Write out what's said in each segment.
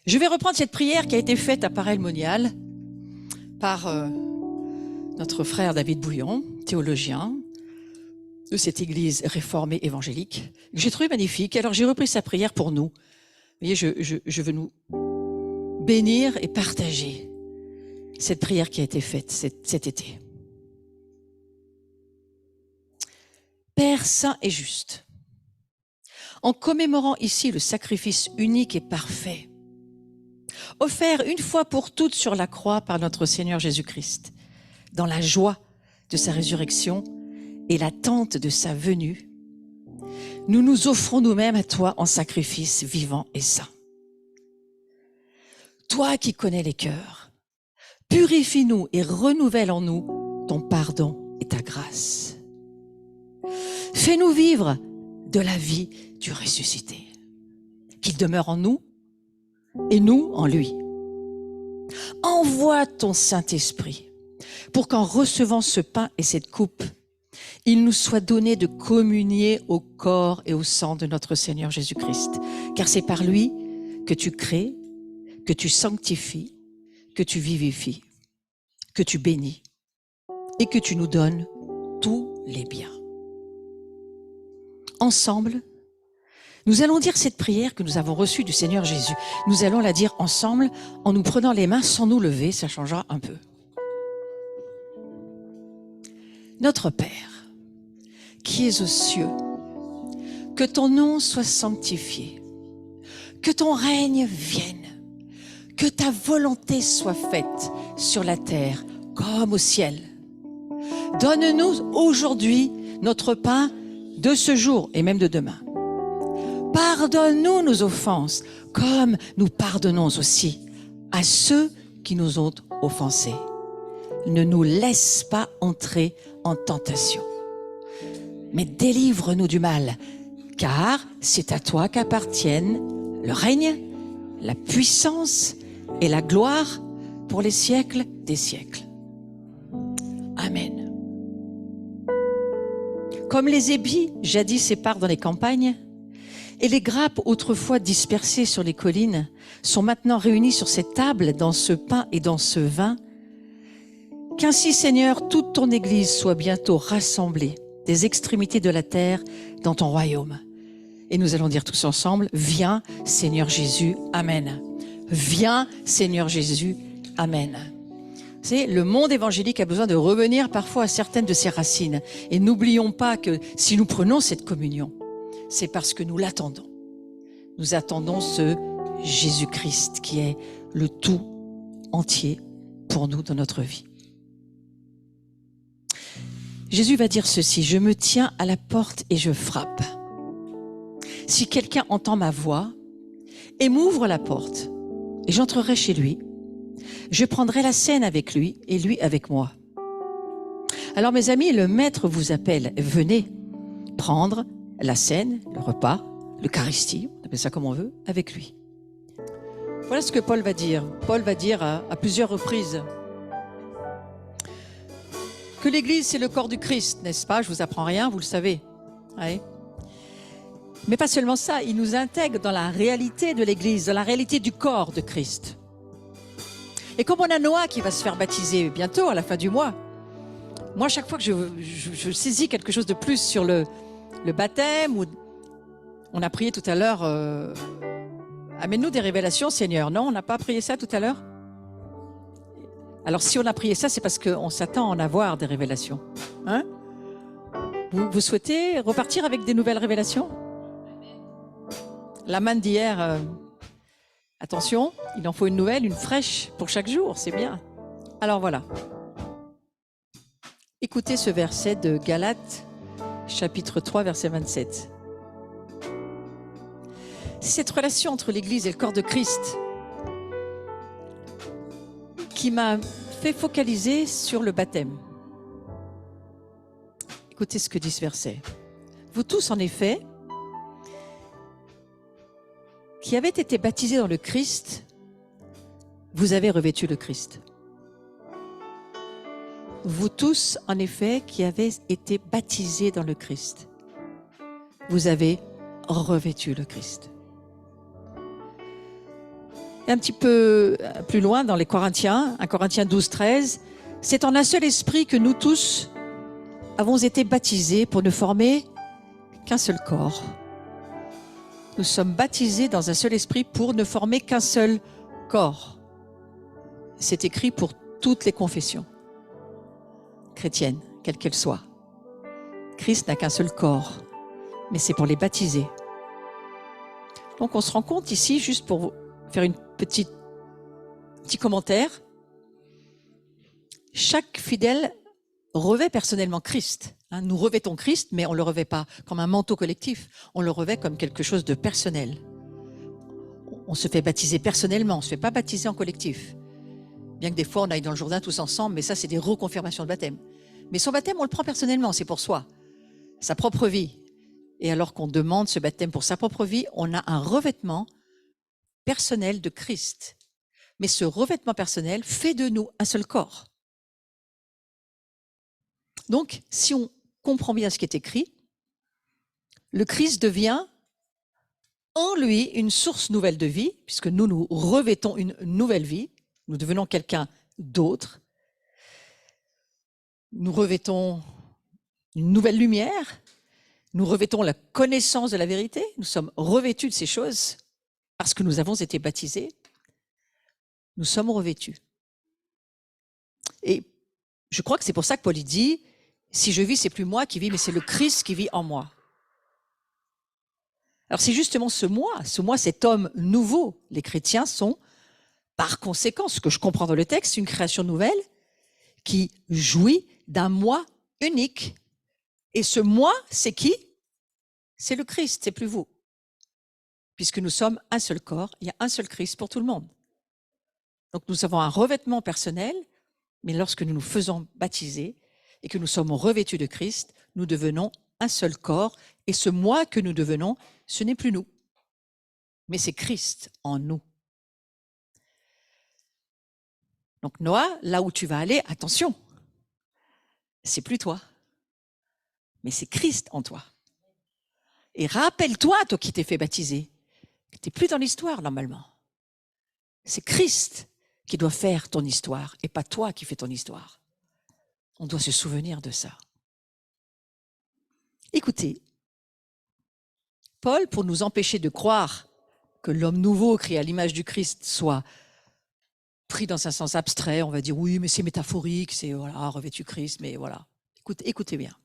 Je vais reprendre cette prière qui a été faite à Paray-le-Monial par notre frère David Bouillon, théologien de cette église réformée évangélique, que j'ai trouvé magnifique. Alors j'ai repris sa prière pour nous. Vous voyez, je veux nous bénir et partager cette prière qui a été faite cet été. Père saint et juste, en commémorant ici le sacrifice unique et parfait, offert une fois pour toutes sur la croix par notre Seigneur Jésus-Christ, dans la joie de sa résurrection et l'attente de sa venue, nous nous offrons nous-mêmes à toi en sacrifice vivant et saint. Toi qui connais les cœurs, purifie-nous et renouvelle en nous ton pardon et ta grâce. Fais-nous vivre de la vie du ressuscité, qu'il demeure en nous et nous en lui. Envoie ton Saint-Esprit pour qu'en recevant ce pain et cette coupe, il nous soit donné de communier au corps et au sang de notre Seigneur Jésus-Christ, car c'est par lui que tu crées, que tu sanctifies, que tu vivifies, que tu bénis et que tu nous donnes tous les biens. Ensemble, nous allons dire cette prière que nous avons reçue du Seigneur Jésus. Nous allons la dire ensemble en nous prenant les mains sans nous lever, ça changera un peu. Notre Père, qui es aux cieux, que ton nom soit sanctifié, que ton règne vienne, que ta volonté soit faite sur la terre comme au ciel. Donne-nous aujourd'hui notre pain de ce jour et même de demain. Pardonne-nous nos offenses, comme nous pardonnons aussi à ceux qui nous ont offensés. Ne nous laisse pas entrer en tentation, mais délivre-nous du mal, car c'est à toi qu'appartiennent le règne, la puissance et la gloire pour les siècles des siècles. Amen. Comme les ébis, jadis épars dans les campagnes, et les grappes autrefois dispersées sur les collines, sont maintenant réunies sur cette table dans ce pain et dans ce vin, qu'ainsi, Seigneur, toute ton Église soit bientôt rassemblée des extrémités de la terre dans ton royaume. Et nous allons dire tous ensemble, viens, Seigneur Jésus, Amen. Viens, Seigneur Jésus, Amen. Vous savez, le monde évangélique a besoin de revenir parfois à certaines de ses racines. Et n'oublions pas que si nous prenons cette communion, c'est parce que nous l'attendons. Nous attendons ce Jésus-Christ qui est le tout entier pour nous dans notre vie. Jésus va dire ceci, je me tiens à la porte et je frappe. Si quelqu'un entend ma voix et m'ouvre la porte, et j'entrerai chez lui, je prendrai la scène avec lui et lui avec moi. Alors mes amis, le maître vous appelle, venez prendre la scène, le repas, l'Eucharistie, on appelle ça comme on veut, avec lui. Voilà ce que Paul va dire. Paul va dire à plusieurs reprises que l'Église, c'est le corps du Christ, n'est-ce pas? Je vous apprends rien, vous le savez. Ouais. Mais pas seulement ça, il nous intègre dans la réalité de l'Église, dans la réalité du corps de Christ. Et comme on a Noah qui va se faire baptiser bientôt, à la fin du mois, moi, chaque fois que je saisis quelque chose de plus sur le baptême, ou on a prié tout à l'heure, amène-nous des révélations, Seigneur. Non, on n'a pas prié ça tout à l'heure? Alors, si on a prié ça, c'est parce qu'on s'attend à en avoir des révélations. Hein? Vous souhaitez repartir avec des nouvelles révélations? La manne d'hier, attention, il en faut une nouvelle, une fraîche pour chaque jour, c'est bien. Alors voilà. Écoutez ce verset de Galates, chapitre 3, verset 27. C'est cette relation entre l'Église et le corps de Christ qui m'a fait focaliser sur le baptême. Écoutez ce que dit ce verset. Vous tous, en effet, qui avez été baptisés dans le Christ, vous avez revêtu le Christ. Vous tous, en effet, qui avez été baptisés dans le Christ, vous avez revêtu le Christ. Et un petit peu plus loin dans les Corinthiens, 1 Corinthiens 12, 13, c'est en un seul esprit que nous tous avons été baptisés pour ne former qu'un seul corps. Nous sommes baptisés dans un seul esprit pour ne former qu'un seul corps. C'est écrit pour toutes les confessions chrétiennes, quelles qu'elles soient. Christ n'a qu'un seul corps, mais c'est pour les baptiser. Donc on se rend compte ici, juste pour faire une petit commentaire, chaque fidèle revêt personnellement Christ. Nous revêtons Christ, mais on ne le revêt pas comme un manteau collectif, on le revêt comme quelque chose de personnel. On se fait baptiser personnellement, on ne se fait pas baptiser en collectif. Bien que des fois on aille dans le Jourdain tous ensemble, mais ça c'est des reconfirmations de baptême. Mais son baptême, on le prend personnellement, c'est pour soi, sa propre vie. Et alors qu'on demande ce baptême pour sa propre vie, on a un revêtement personnel de Christ. Mais ce revêtement personnel fait de nous un seul corps. Donc, si on comprend bien ce qui est écrit, le Christ devient en lui une source nouvelle de vie, puisque nous revêtons une nouvelle vie, nous devenons quelqu'un d'autre, nous revêtons une nouvelle lumière, nous revêtons la connaissance de la vérité, nous sommes revêtus de ces choses, parce que nous avons été baptisés, nous sommes revêtus. Et je crois que c'est pour ça que Paul dit, si je vis, c'est plus moi qui vis, mais c'est le Christ qui vit en moi. Alors c'est justement ce moi, cet homme nouveau. Les chrétiens sont, par conséquent, ce que je comprends dans le texte, une création nouvelle qui jouit d'un moi unique. Et ce moi, c'est qui? C'est le Christ, c'est plus vous. Puisque nous sommes un seul corps, il y a un seul Christ pour tout le monde. Donc nous avons un revêtement personnel, mais lorsque nous nous faisons baptiser et que nous sommes revêtus de Christ, nous devenons un seul corps. Et ce moi que nous devenons, ce n'est plus nous, mais c'est Christ en nous. Donc Noah, là où tu vas aller, attention, c'est plus toi, mais c'est Christ en toi. Et rappelle-toi, toi qui t'es fait baptiser, que tu n'es plus dans l'histoire normalement. C'est Christ qui doit faire ton histoire et pas toi qui fais ton histoire. On doit se souvenir de ça. Écoutez, Paul, pour nous empêcher de croire que l'homme nouveau créé à l'image du Christ soit pris dans un sens abstrait, on va dire oui, mais c'est métaphorique, c'est voilà, revêtu Christ, mais voilà. Écoutez bien.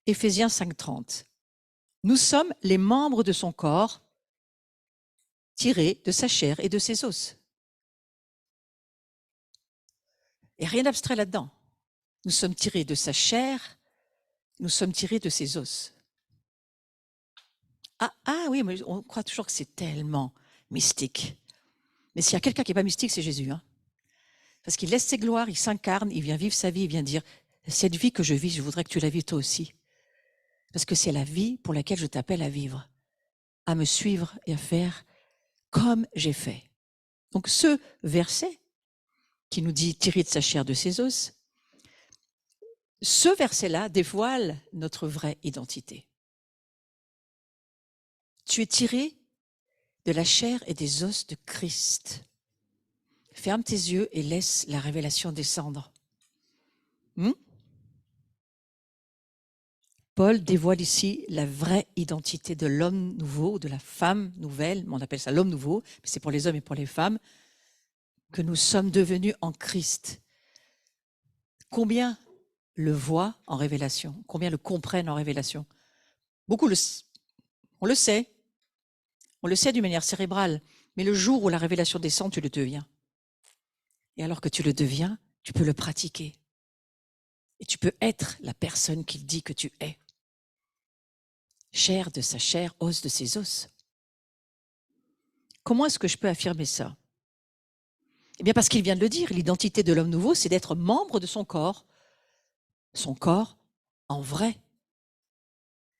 Éphésiens 5:30. Nous sommes les membres de son corps, tirés de sa chair et de ses os. Et rien d'abstrait là-dedans. Nous sommes tirés de sa chair, nous sommes tirés de ses os. Ah oui, mais on croit toujours que c'est tellement mystique. Mais s'il y a quelqu'un qui n'est pas mystique, c'est Jésus. Parce qu'il laisse ses gloires, il s'incarne, il vient vivre sa vie, il vient dire « Cette vie que je vis, je voudrais que tu la vives toi aussi. » Parce que c'est la vie pour laquelle je t'appelle à vivre, à me suivre et à faire comme j'ai fait. Donc ce verset qui nous dit « Tiré de sa chair, de ses os », ce verset-là dévoile notre vraie identité. Tu es tiré de la chair et des os de Christ. Ferme tes yeux et laisse la révélation descendre. Paul dévoile ici la vraie identité de l'homme nouveau, de la femme nouvelle, on appelle ça l'homme nouveau, mais c'est pour les hommes et pour les femmes, que nous sommes devenus en Christ. Combien le voient en révélation? Combien le comprennent en révélation? Beaucoup on le sait d'une manière cérébrale, mais le jour où la révélation descend, tu le deviens. Et alors que tu le deviens, tu peux le pratiquer. Et tu peux être la personne qu'il dit que tu es. Chair de sa chair, os de ses os. Comment est-ce que je peux affirmer ça? Eh bien parce qu'il vient de le dire, l'identité de l'homme nouveau, c'est d'être membre de son corps en vrai.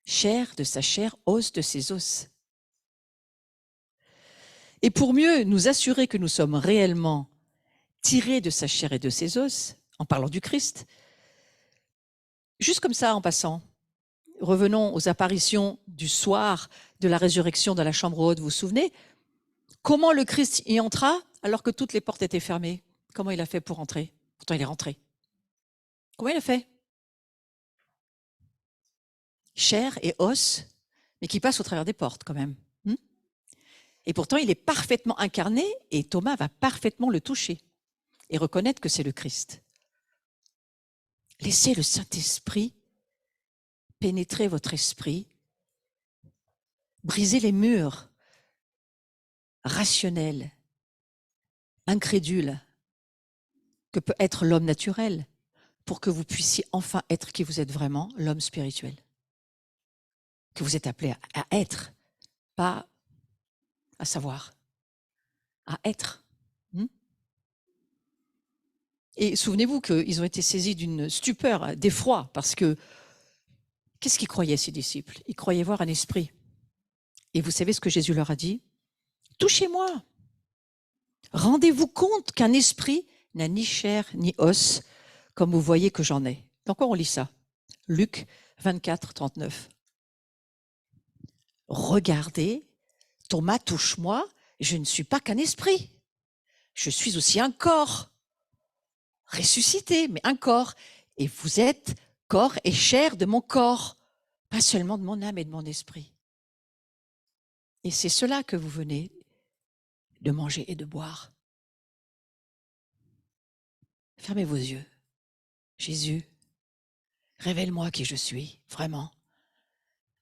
Chair de sa chair, os de ses os. Et pour mieux nous assurer que nous sommes réellement tirés de sa chair et de ses os, en parlant du Christ, juste comme ça en passant, revenons aux apparitions du soir de la résurrection dans la chambre haute, vous vous souvenez? Comment le Christ y entra alors que toutes les portes étaient fermées? Comment il a fait pour entrer? Pourtant, il est rentré. Comment il a fait? Chair et os, mais qui passe au travers des portes quand même. Et pourtant, il est parfaitement incarné et Thomas va parfaitement le toucher et reconnaître que c'est le Christ. Laissez le Saint-Esprit pénétrer votre esprit, briser les murs rationnels, incrédules, que peut être l'homme naturel, pour que vous puissiez enfin être qui vous êtes vraiment, l'homme spirituel. Que vous êtes appelé à être, pas à savoir, à être. Et souvenez-vous qu'ils ont été saisis d'une stupeur, d'effroi, parce que qu'est-ce qu'ils croyaient, ces disciples? Ils croyaient voir un esprit. Et vous savez ce que Jésus leur a dit? Touchez-moi. Rendez-vous compte qu'un esprit n'a ni chair ni os, comme vous voyez que j'en ai. Dans quoi on lit ça? Luc 24, 39. Regardez, Thomas, touche-moi, je ne suis pas qu'un esprit. Je suis aussi un corps, ressuscité, mais un corps. Et vous êtes corps et chair de mon corps, pas seulement de mon âme et de mon esprit. Et c'est cela que vous venez de manger et de boire. Fermez vos yeux. Jésus, révèle-moi qui je suis, vraiment.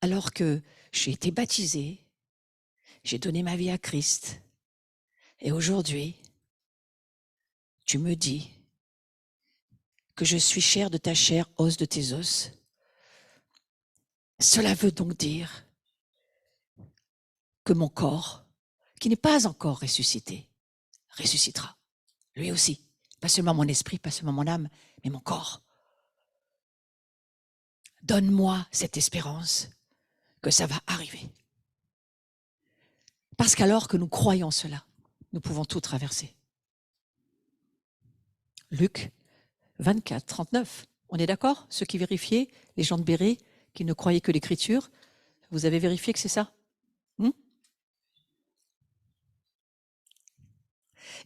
Alors que j'ai été baptisé, j'ai donné ma vie à Christ. Et aujourd'hui, tu me dis que je suis chair de ta chair, os de tes os. Cela veut donc dire que mon corps, qui n'est pas encore ressuscité, ressuscitera. Lui aussi. Pas seulement mon esprit, pas seulement mon âme, mais mon corps. Donne-moi cette espérance que ça va arriver. Parce qu'alors que nous croyons cela, nous pouvons tout traverser. Luc 24, 39. On est d'accord? Ceux qui vérifiaient, les gens de Béret, qui ne croyaient que l'Écriture, vous avez vérifié que c'est ça?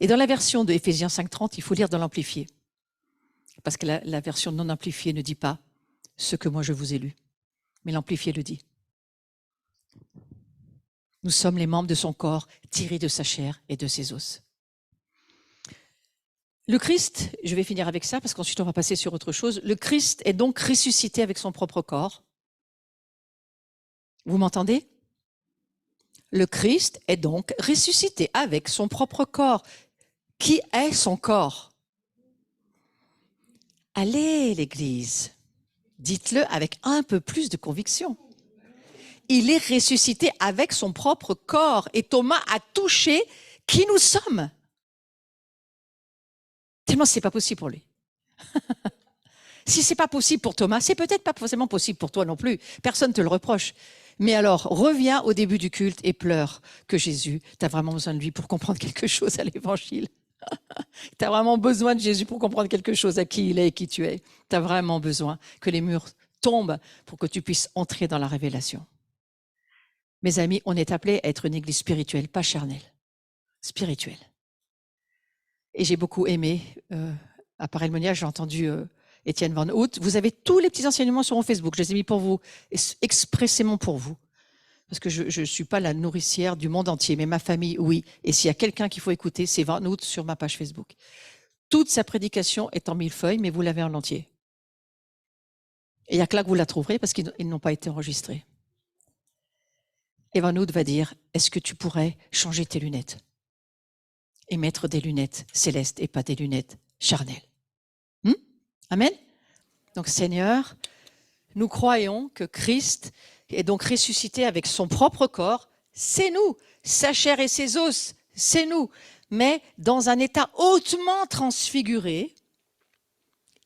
Et dans la version de Éphésiens 5.30, il faut lire dans l'amplifié. Parce que la version non amplifiée ne dit pas ce que moi je vous ai lu. Mais l'amplifié le dit. Nous sommes les membres de son corps, tirés de sa chair et de ses os. Le Christ, je vais finir avec ça parce qu'ensuite on va passer sur autre chose. Le Christ est donc ressuscité avec son propre corps. Vous m'entendez? Le Christ est donc ressuscité avec son propre corps. Qui est son corps? Allez, l'Église, dites-le avec un peu plus de conviction. Il est ressuscité avec son propre corps et Thomas a touché qui nous sommes. Tellement c'est pas possible pour lui. Si c'est pas possible pour Thomas, c'est peut-être pas forcément possible pour toi non plus. Personne ne te le reproche. Mais alors, reviens au début du culte et pleure que Jésus, tu as vraiment besoin de lui pour comprendre quelque chose à l'évangile. Tu as vraiment besoin de Jésus pour comprendre quelque chose à qui il est et qui tu es. Tu as vraiment besoin que les murs tombent pour que tu puisses entrer dans la révélation. Mes amis, on est appelés à être une église spirituelle, pas charnelle, spirituelle. Et j'ai beaucoup aimé, à Paray-le-Monial, j'ai entendu Étienne Van Hout. Vous avez tous les petits enseignements sur mon Facebook, je les ai mis pour vous, expressément pour vous. Parce que je ne suis pas la nourricière du monde entier, mais ma famille, oui. Et s'il y a quelqu'un qu'il faut écouter, c'est Van Hout sur ma page Facebook. Toute sa prédication est en 1000 feuilles, mais vous l'avez en entier. Et il n'y a que là que vous la trouverez, parce qu'ils n'ont pas été enregistrés. Et Van Hout va dire, est-ce que tu pourrais changer tes lunettes et mettre des lunettes célestes et pas des lunettes charnelles? Amen. Donc Seigneur, nous croyons que Christ est donc ressuscité avec son propre corps, c'est nous, sa chair et ses os, c'est nous, mais dans un état hautement transfiguré,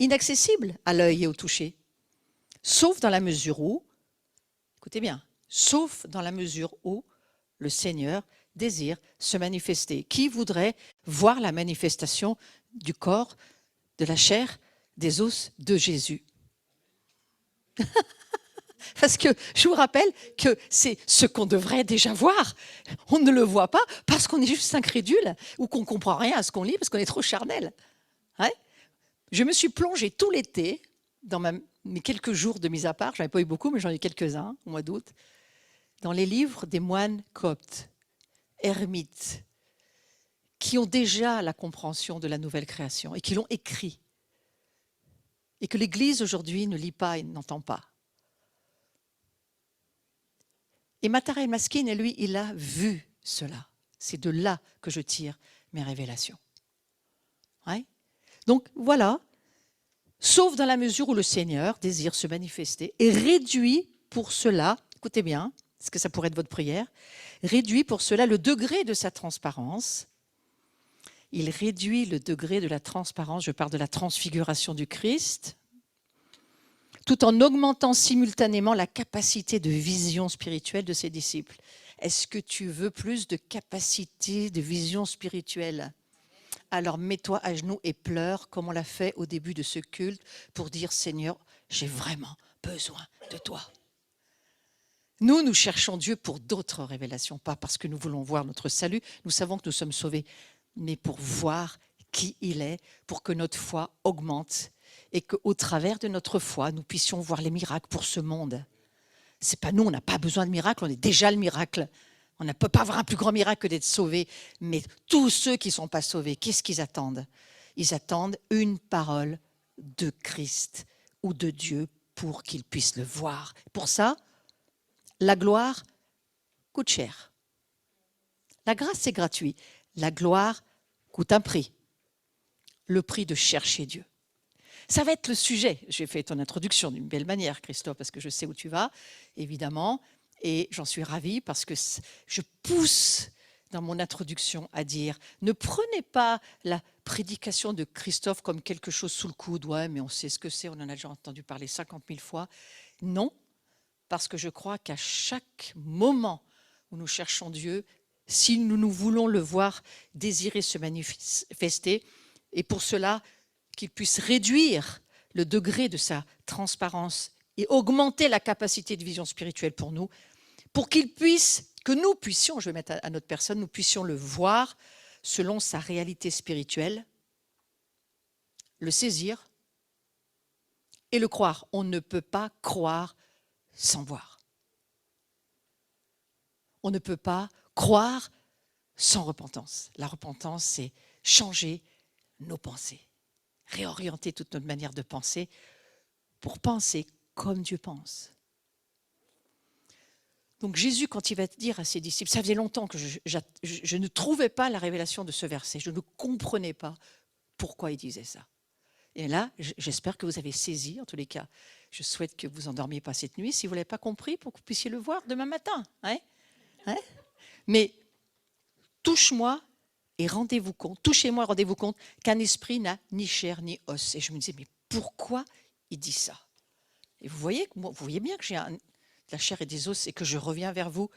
inaccessible à l'œil et au toucher, sauf dans la mesure où, écoutez bien, sauf dans la mesure où le Seigneur désire se manifester. Qui voudrait voir la manifestation du corps, de la chair, des os de Jésus? Parce que je vous rappelle que c'est ce qu'on devrait déjà voir. On ne le voit pas parce qu'on est juste incrédule ou qu'on ne comprend rien à ce qu'on lit parce qu'on est trop charnel. Ouais. Je me suis plongée tout l'été, dans mes quelques jours de mise à part, j'en ai pas eu beaucoup, mais j'en ai eu quelques-uns au mois d'août, dans les livres des moines coptes, ermites, qui ont déjà la compréhension de la nouvelle création et qui l'ont écrit. Et que l'Église aujourd'hui ne lit pas et n'entend pas. Et Mattara El-Maskine, lui, il a vu cela. C'est de là que je tire mes révélations. Ouais. Donc voilà, sauf dans la mesure où le Seigneur désire se manifester et réduit pour cela, écoutez bien, parce que ça pourrait être votre prière, réduit pour cela le degré de sa transparence. Il réduit le degré de la transparence, je parle de la transfiguration du Christ, tout en augmentant simultanément la capacité de vision spirituelle de ses disciples. Est-ce que tu veux plus de capacité de vision spirituelle? Alors mets-toi à genoux et pleure comme on l'a fait au début de ce culte pour dire « Seigneur, j'ai vraiment besoin de toi ». Nous cherchons Dieu pour d'autres révélations, pas parce que nous voulons voir notre salut. Nous savons que nous sommes sauvés, mais pour voir qui il est, pour que notre foi augmente et qu'au travers de notre foi, nous puissions voir les miracles pour ce monde. C'est pas nous, on n'a pas besoin de miracles, on est déjà le miracle. On ne peut pas avoir un plus grand miracle que d'être sauvé. Mais tous ceux qui ne sont pas sauvés, qu'est-ce qu'ils attendent? Ils attendent une parole de Christ ou de Dieu pour qu'ils puissent le voir. Pour ça, la gloire coûte cher. La grâce, c'est gratuit. La gloire coûte un prix. Le prix de chercher Dieu. Ça va être le sujet. J'ai fait ton introduction d'une belle manière, Christophe, parce que je sais où tu vas, évidemment. Et j'en suis ravie parce que je pousse dans mon introduction à dire ne prenez pas la prédication de Christophe comme quelque chose sous le coude. Ouais, mais on sait ce que c'est, on en a déjà entendu parler 50 000 fois. Non, parce que je crois qu'à chaque moment où nous cherchons Dieu, si nous voulons le voir désirer se manifester, et pour cela, qu'il puisse réduire le degré de sa transparence et augmenter la capacité de vision spirituelle pour nous, pour qu'il puisse, que nous puissions, je vais mettre à notre personne, nous puissions le voir selon sa réalité spirituelle, le saisir et le croire. On ne peut pas croire sans voir. On ne peut pas croire sans repentance. La repentance, c'est changer nos pensées, réorienter toute notre manière de penser pour penser comme Dieu pense. Donc Jésus, quand il va dire à ses disciples, ça faisait longtemps que je ne trouvais pas la révélation de ce verset, je ne comprenais pas pourquoi il disait ça. Et là, j'espère que vous avez saisi, en tous les cas, je souhaite que vous endormiez pas cette nuit, si vous ne l'avez pas compris, pour que vous puissiez le voir demain matin. Hein? Mais touche-moi et rendez-vous compte, touchez-moi, rendez-vous compte qu'un esprit n'a ni chair ni os. Et je me disais, mais pourquoi il dit ça? Et vous voyez bien que j'ai de la chair et des os et que je reviens vers vous.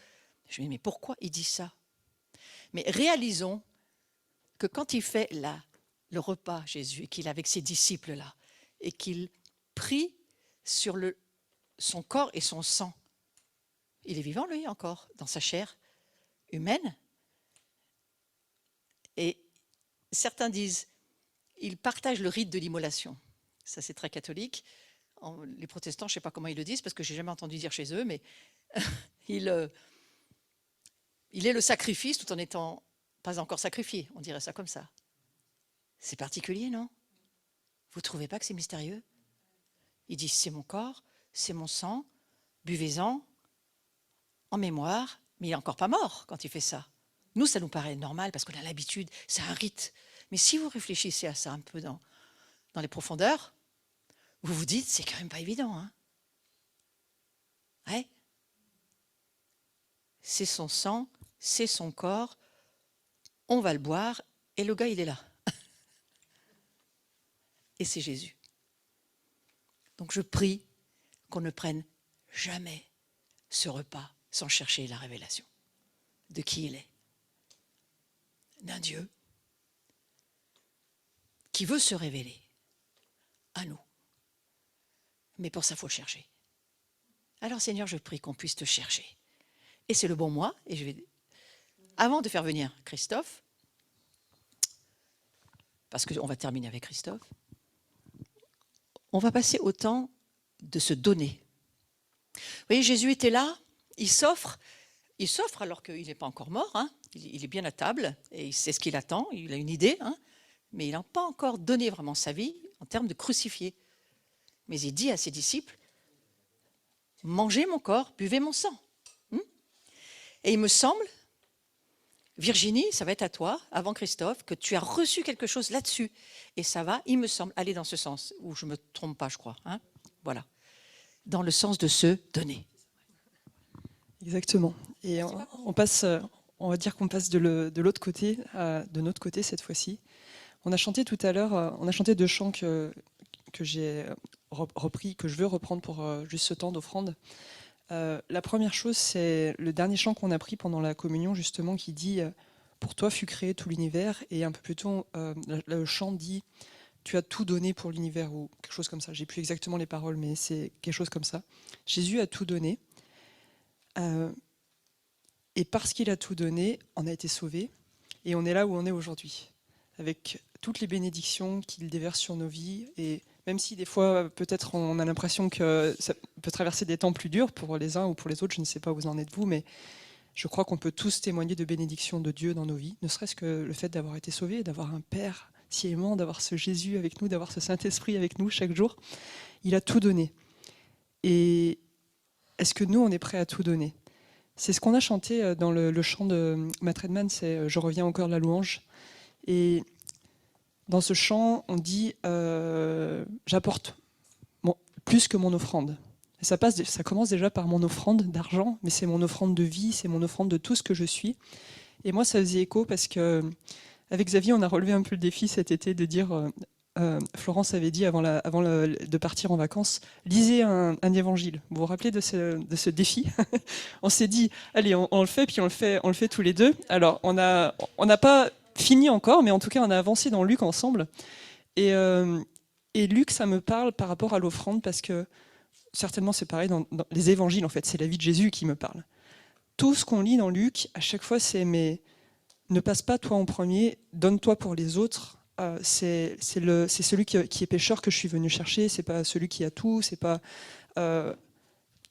Je me dis, mais pourquoi il dit ça? Mais réalisons que quand il fait le repas, Jésus, et qu'il est avec ses disciples là, et qu'il prie sur son corps et son sang, il est vivant, lui, encore, dans sa chair humaine. Et certains disent, il partage le rite de l'immolation. Ça, c'est très catholique. Les protestants, je ne sais pas comment ils le disent, parce que je n'ai jamais entendu dire chez eux, mais il est le sacrifice tout en n'étant pas encore sacrifié. On dirait ça comme ça. C'est particulier, non? Vous ne trouvez pas que c'est mystérieux? Il dit, c'est mon corps, c'est mon sang, buvez-en en mémoire, mais il n'est encore pas mort quand il fait ça. Nous, ça nous paraît normal parce qu'on a l'habitude, c'est un rite. Mais si vous réfléchissez à ça un peu dans les profondeurs, vous vous dites, c'est quand même pas évident. Hein? Ouais. C'est son sang, c'est son corps, on va le boire, et le gars, il est là. Et c'est Jésus. Donc je prie qu'on ne prenne jamais ce repas sans chercher la révélation de qui il est. D'un Dieu qui veut se révéler à nous. Mais pour ça, il faut le chercher. Alors Seigneur, je prie qu'on puisse te chercher. Et c'est le bon mois, et avant de faire venir Christophe, parce qu'on va terminer avec Christophe, on va passer au temps de se donner. Vous voyez, Jésus était là, il s'offre alors qu'il n'est pas encore mort, hein. Il est bien à table, et il sait ce qu'il attend, il a une idée, hein, mais il n'a pas encore donné vraiment sa vie en termes de crucifié. Mais il dit à ses disciples, mangez mon corps, buvez mon sang. Et il me semble, Virginie, ça va être à toi, avant Christophe, que tu as reçu quelque chose là-dessus. Et ça va, il me semble, aller dans ce sens, où je ne me trompe pas, je crois. Hein, voilà. Dans le sens de se donner. Exactement. Et on passe, on va dire qu'on passe de l'autre côté, de notre côté cette fois-ci. On a chanté tout à l'heure, on a chanté 2 chants que j'ai repris, que je veux reprendre pour juste ce temps d'offrande. La première chose, c'est le dernier chant qu'on a pris pendant la communion, justement, qui dit « Pour toi fut créé tout l'univers » et un peu plus tôt, le chant dit « Tu as tout donné pour l'univers » ou quelque chose comme ça. J'ai plus exactement les paroles, mais c'est quelque chose comme ça. Jésus a tout donné. Et parce qu'il a tout donné, on a été sauvés et on est là où on est aujourd'hui, avec toutes les bénédictions qu'il déverse sur nos vies. Et même si des fois, peut-être on a l'impression que ça peut traverser des temps plus durs pour les uns ou pour les autres, je ne sais pas où vous en êtes vous, mais je crois qu'on peut tous témoigner de bénédictions de Dieu dans nos vies, ne serait-ce que le fait d'avoir été sauvés, d'avoir un Père si aimant, d'avoir ce Jésus avec nous, d'avoir ce Saint-Esprit avec nous chaque jour. Il a tout donné. Et est-ce que nous, on est prêts à tout donner ? C'est ce qu'on a chanté dans le chant de Matt Redman, c'est « Je reviens encore de la louange ». Et dans ce chant, on dit j'apporte plus que mon offrande. Et ça commence déjà par mon offrande d'argent, mais c'est mon offrande de vie, c'est mon offrande de tout ce que je suis. Et moi, ça faisait écho parce que avec Xavier, on a relevé un peu le défi cet été de dire Florence avait dit avant de partir en vacances, lisez un évangile. Vous vous rappelez de ce défi? On s'est dit, allez, on le fait, puis on le fait tous les deux. Alors, on n'a pas fini encore, mais en tout cas, on a avancé dans Luc ensemble. Et Luc, ça me parle par rapport à l'offrande, parce que certainement, c'est pareil dans les évangiles, en fait, c'est la vie de Jésus qui me parle. Tout ce qu'on lit dans Luc, à chaque fois, c'est mais ne passe pas toi en premier, donne-toi pour les autres. C'est celui qui est pécheur que je suis venu chercher, c'est pas celui qui a tout, c'est pas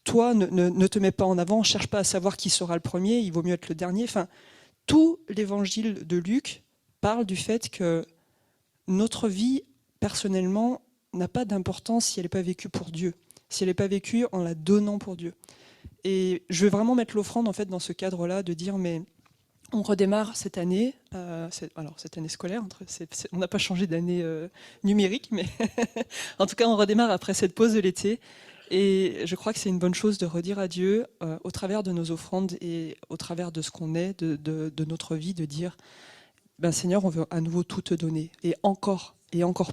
toi, ne te mets pas en avant, cherche pas à savoir qui sera le premier, il vaut mieux être le dernier. Enfin, tout l'évangile de Luc parle du fait que notre vie, personnellement, n'a pas d'importance si elle n'est pas vécue pour Dieu, si elle n'est pas vécue en la donnant pour Dieu. Et je veux vraiment mettre l'offrande en fait dans ce cadre-là, de dire mais on redémarre cette année, alors cette année scolaire, on n'a pas changé d'année numérique, mais en tout cas on redémarre après cette pause de l'été. Et je crois que c'est une bonne chose de redire à Dieu, au travers de nos offrandes et au travers de ce qu'on est, de notre vie, de dire ben Seigneur, on veut à nouveau tout te donner, et encore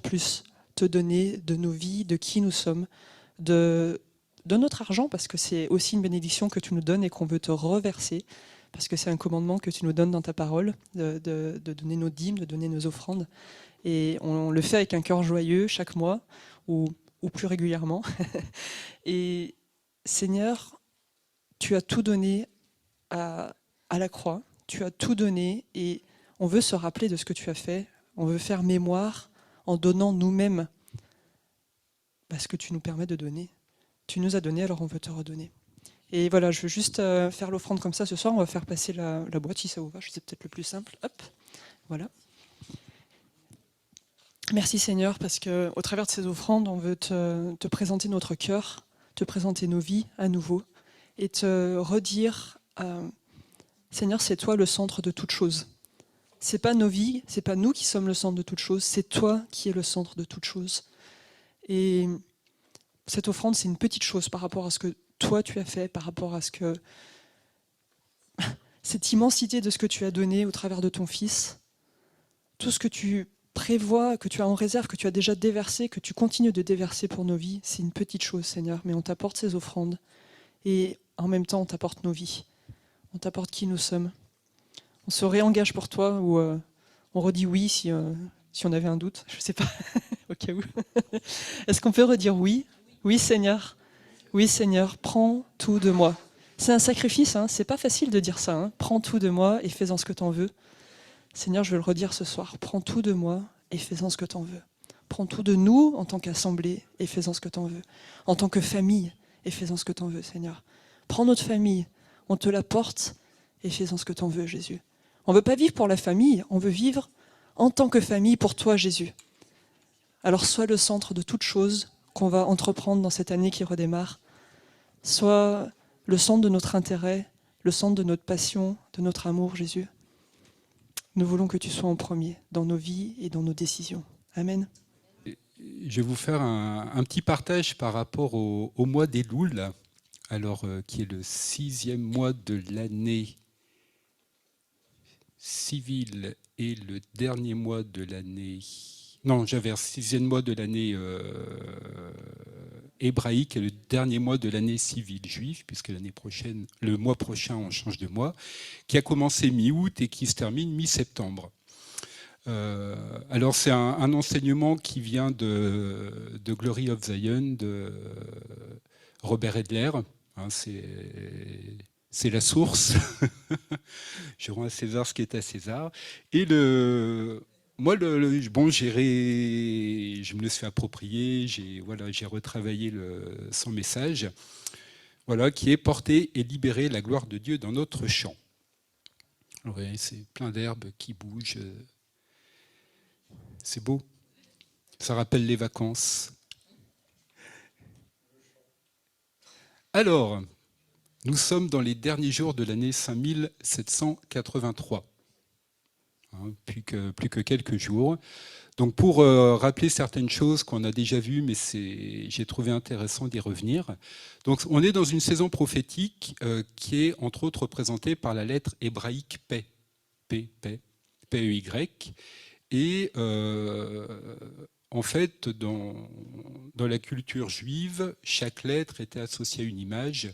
plus te donner de nos vies, de qui nous sommes, de notre argent, parce que c'est aussi une bénédiction que tu nous donnes et qu'on veut te reverser, parce que c'est un commandement que tu nous donnes dans ta parole, de donner nos dîmes, de donner nos offrandes. Et on le fait avec un cœur joyeux chaque mois, ou plus régulièrement. Et Seigneur, tu as tout donné à la croix, tu as tout donné, et on veut se rappeler de ce que tu as fait, on veut faire mémoire en donnant nous-mêmes ce que tu nous permets de donner. Tu nous as donné, alors on veut te redonner. Et voilà, je veux juste faire l'offrande comme ça ce soir. On va faire passer la boîte si ça vous va. C'est peut-être le plus simple. Hop, voilà. Merci Seigneur, parce qu'au travers de ces offrandes, on veut te présenter notre cœur, te présenter nos vies à nouveau et te redire, Seigneur, c'est toi le centre de toute chose. C'est pas nos vies, c'est pas nous qui sommes le centre de toute chose, c'est toi qui es le centre de toute chose. Et cette offrande, c'est une petite chose par rapport à ce que toi tu as fait, par rapport à ce que cette immensité de ce que tu as donné au travers de ton Fils, tout ce que tu prévois, que tu as en réserve, que tu as déjà déversé, que tu continues de déverser pour nos vies, c'est une petite chose, Seigneur, mais on t'apporte ces offrandes et en même temps on t'apporte nos vies, on t'apporte qui nous sommes. On se réengage pour toi ou on redit oui si on avait un doute, je ne sais pas, au cas où. Est-ce qu'on peut redire oui? Oui Seigneur. Oui Seigneur, prends tout de moi. C'est un sacrifice, hein, c'est pas facile de dire ça. Hein. Prends tout de moi et fais-en ce que t'en veux. Seigneur, je veux le redire ce soir. Prends tout de moi et fais-en ce que t'en veux. Prends tout de nous en tant qu'assemblée et fais-en ce que t'en veux. En tant que famille et fais-en ce que t'en veux, Seigneur. Prends notre famille, on te la porte et fais-en ce que t'en veux, Jésus. On ne veut pas vivre pour la famille, on veut vivre en tant que famille pour toi, Jésus. Alors sois le centre de toute chose qu'on va entreprendre dans cette année qui redémarre. Sois le centre de notre intérêt, le centre de notre passion, de notre amour, Jésus. Nous voulons que tu sois en premier dans nos vies et dans nos décisions. Amen. Je vais vous faire un petit partage par rapport au mois d'Elul, alors qui est le 6e mois de l'année civile et le dernier mois de l'année... Non, j'avais le 6e mois de l'année hébraïque et le dernier mois de l'année civile juive, puisque le mois prochain, on change de mois, qui a commencé mi-août et qui se termine mi-septembre. Alors c'est un enseignement qui vient de Glory of Zion, de Robert Edler. Hein, c'est la source. Je rends à César ce qui est à César. Et moi, je me le suis approprié, j'ai retravaillé son message, qui est porter et libérer la gloire de Dieu dans notre champ. Ouais, c'est plein d'herbes qui bougent. C'est beau. Ça rappelle les vacances. Alors, nous sommes dans les derniers jours de l'année 5783. Hein, plus que quelques jours. Donc pour rappeler certaines choses qu'on a déjà vues, mais j'ai trouvé intéressant d'y revenir. Donc on est dans une saison prophétique qui est entre autres représentée par la lettre hébraïque P, P-E-Y. Et en fait, dans la culture juive, chaque lettre était associée à une image.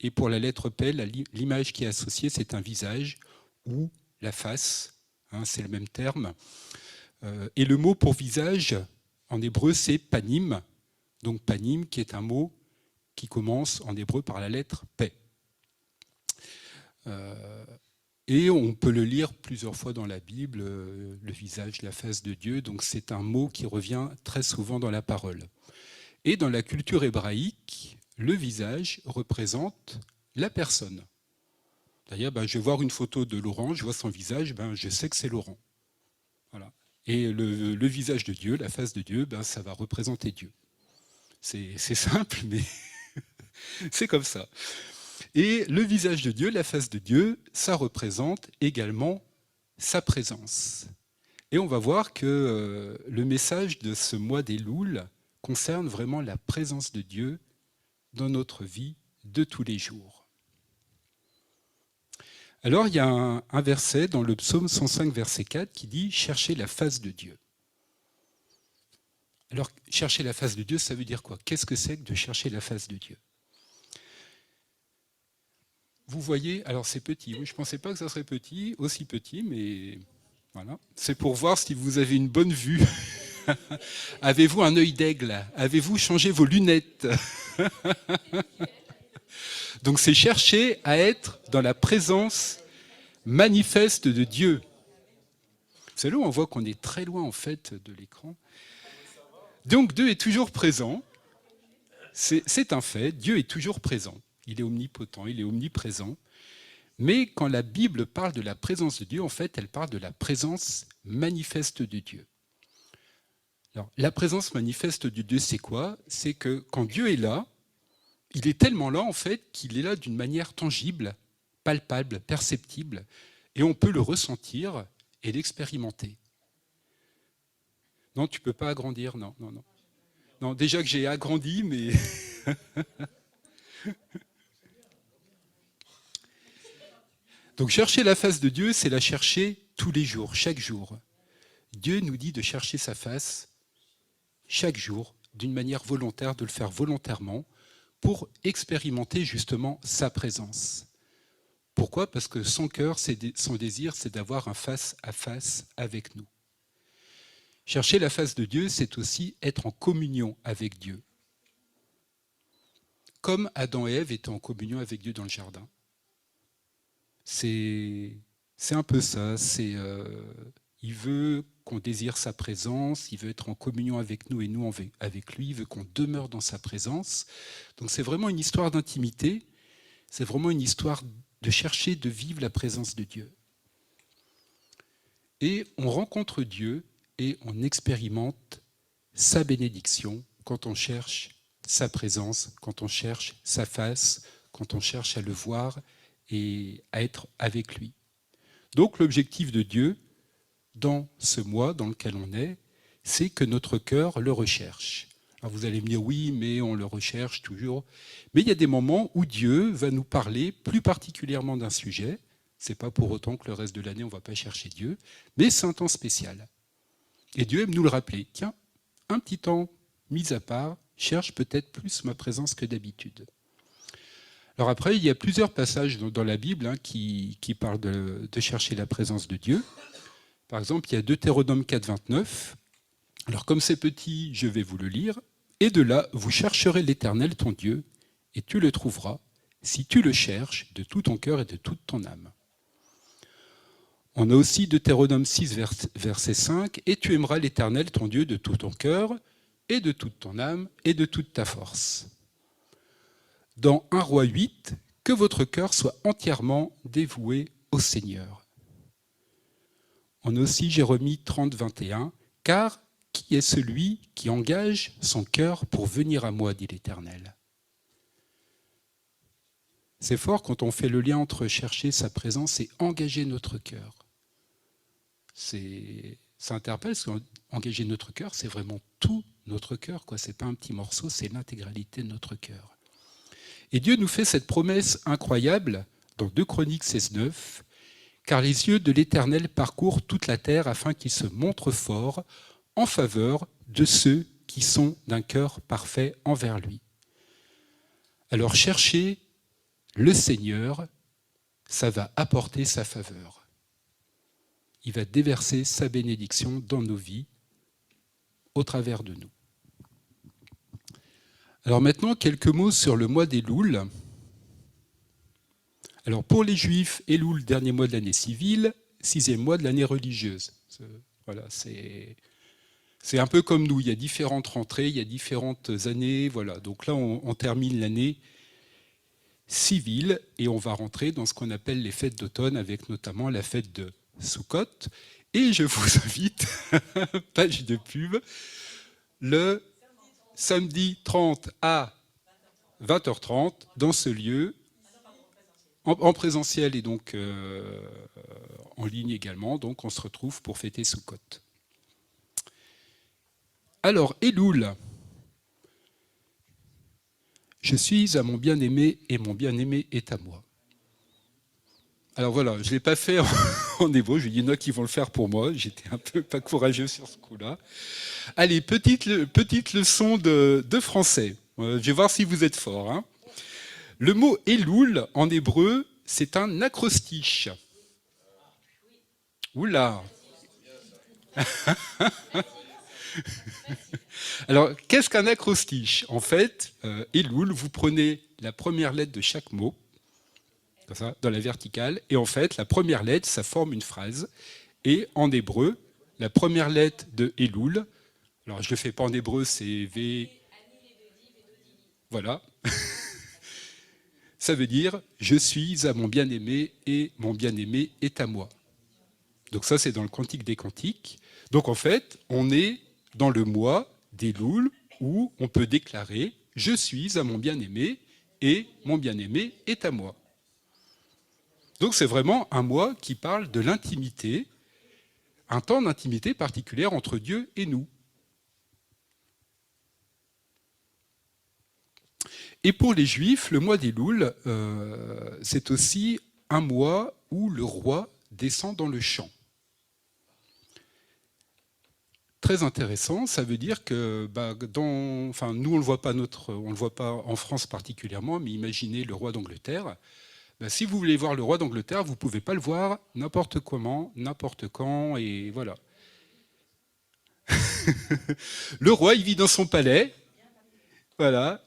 Et pour la lettre P, l'image qui est associée, c'est un visage ou la face. Hein, c'est le même terme. Et le mot pour visage, en hébreu, c'est panim. Donc panim, qui est un mot qui commence en hébreu par la lettre P. Et on peut le lire plusieurs fois dans la Bible, le visage, la face de Dieu. Donc c'est un mot qui revient très souvent dans la parole. Et dans la culture hébraïque, le visage représente la personne. D'ailleurs, je vais voir une photo de Laurent, je vois son visage, je sais que c'est Laurent. Voilà. Et le visage de Dieu, la face de Dieu, ça va représenter Dieu. C'est simple, mais c'est comme ça. Et le visage de Dieu, la face de Dieu, ça représente également sa présence. Et on va voir que le message de ce mois d'Elul concerne vraiment la présence de Dieu dans notre vie de tous les jours. Alors, il y a un verset dans le psaume 105, verset 4, qui dit « Cherchez la face de Dieu ». Alors, chercher la face de Dieu, ça veut dire quoi? Qu'est-ce que c'est que de chercher la face de Dieu? Vous voyez, alors c'est petit, oui, je ne pensais pas que ça serait petit, aussi petit, mais voilà. C'est pour voir si vous avez une bonne vue. Avez-vous un œil d'aigle? Avez-vous changé vos lunettes? Donc c'est chercher à être dans la présence manifeste de Dieu. C'est là où on voit qu'on est très loin en fait de l'écran. Donc Dieu est toujours présent. C'est un fait, Dieu est toujours présent. Il est omnipotent, il est omniprésent. Mais quand la Bible parle de la présence de Dieu, en fait, elle parle de la présence manifeste de Dieu. Alors, la présence manifeste de Dieu, c'est quoi? C'est que quand Dieu est là, il est tellement là, en fait, qu'il est là d'une manière tangible, palpable, perceptible, et on peut le ressentir et l'expérimenter. Non, tu ne peux pas agrandir, non. Non, déjà que j'ai agrandi, mais... Donc chercher la face de Dieu, c'est la chercher tous les jours, chaque jour. Dieu nous dit de chercher sa face chaque jour, d'une manière volontaire, de le faire volontairement, pour expérimenter justement sa présence. Pourquoi? Parce que son cœur, son désir, c'est d'avoir un face-à-face avec nous. Chercher la face de Dieu, c'est aussi être en communion avec Dieu. comme Adam et Ève étaient en communion avec Dieu dans le jardin. C'est un peu ça. Il veut qu'on désire sa présence, il veut être en communion avec nous et nous avec lui, il veut qu'on demeure dans sa présence. Donc c'est vraiment une histoire d'intimité, c'est vraiment une histoire de chercher, de vivre la présence de Dieu. Et on rencontre Dieu et on expérimente sa bénédiction quand on cherche sa présence, quand on cherche sa face, quand on cherche à le voir et à être avec lui. Donc l'objectif de Dieu, dans ce mois dans lequel on est, c'est que notre cœur le recherche. Alors vous allez me dire, oui, mais on le recherche toujours. Mais il y a des moments où Dieu va nous parler plus particulièrement d'un sujet. Ce n'est pas pour autant que le reste de l'année, on ne va pas chercher Dieu, mais c'est un temps spécial. Et Dieu aime nous le rappeler. Tiens, un petit temps mis à part, cherche peut-être plus ma présence que d'habitude. Alors après, il y a plusieurs passages dans la Bible qui parlent de chercher la présence de Dieu. Par exemple, il y a Deutéronome 4, 29. Alors comme c'est petit, je vais vous le lire. « Et de là, vous chercherez l'Éternel, ton Dieu, et tu le trouveras, si tu le cherches de tout ton cœur et de toute ton âme. » On a aussi Deutéronome 6, verset 5. « Et tu aimeras l'Éternel, ton Dieu, de tout ton cœur, et de toute ton âme, et de toute ta force. » Dans 1 Roi 8, « Que votre cœur soit entièrement dévoué au Seigneur. » On a aussi Jérémie 30, 21. « Car qui est celui qui engage son cœur pour venir à moi, dit l'Éternel. » C'est fort quand on fait le lien entre chercher sa présence et engager notre cœur. Ça interpelle, parce qu'engager notre cœur, c'est vraiment tout notre cœur. Ce n'est pas un petit morceau, c'est l'intégralité de notre cœur. Et Dieu nous fait cette promesse incroyable dans 2 Chroniques 16, 9. Car les yeux de l'Éternel parcourent toute la terre afin qu'il se montre fort en faveur de ceux qui sont d'un cœur parfait envers lui. Alors chercher le Seigneur, ça va apporter sa faveur. Il va déverser sa bénédiction dans nos vies, au travers de nous. Alors maintenant, quelques mots sur le mois d'Éloul. Alors pour les Juifs, Éloul, dernier mois de l'année civile, 6e mois de l'année religieuse. Voilà, c'est un peu comme nous, il y a différentes rentrées, il y a différentes années. Voilà. Donc là, on termine l'année civile et on va rentrer dans ce qu'on appelle les fêtes d'automne, avec notamment la fête de Soukhot. Et je vous invite, page de pub, le samedi 30 à 20h30, dans ce lieu, en présentiel et donc en ligne également. Donc on se retrouve pour fêter Soukhot. Alors, Éloul. Je suis à mon bien-aimé et mon bien-aimé est à moi. Alors voilà, je ne l'ai pas fait en hébreu, je dis, il y en a qui vont le faire pour moi, j'étais un peu pas courageux sur ce coup-là. Allez, petite leçon de français, je vais voir si vous êtes forts. Hein. Le mot Éloul, en hébreu, c'est un acrostiche. Oula. Alors, qu'est-ce qu'un acrostiche? En fait, Éloul, vous prenez la première lettre de chaque mot, comme ça, dans la verticale, et en fait, la première lettre, ça forme une phrase. Et en hébreu, la première lettre de Éloul, alors je ne le fais pas en hébreu, c'est V. Voilà. Ça veut dire « Je suis à mon bien-aimé et mon bien-aimé est à moi ». Donc ça, c'est dans le Cantique des Cantiques. Donc en fait, on est dans le mois d'Éloul où on peut déclarer « Je suis à mon bien-aimé et mon bien-aimé est à moi ». Donc c'est vraiment un mois qui parle de l'intimité, un temps d'intimité particulière entre Dieu et nous. Et pour les Juifs, le mois d'Éloul, c'est aussi un mois où le roi descend dans le champ. Très intéressant, ça veut dire que, nous on le voit pas en France particulièrement, mais imaginez le roi d'Angleterre. Si vous voulez voir le roi d'Angleterre, vous ne pouvez pas le voir n'importe comment, n'importe quand, et voilà. Le roi, il vit dans son palais, voilà.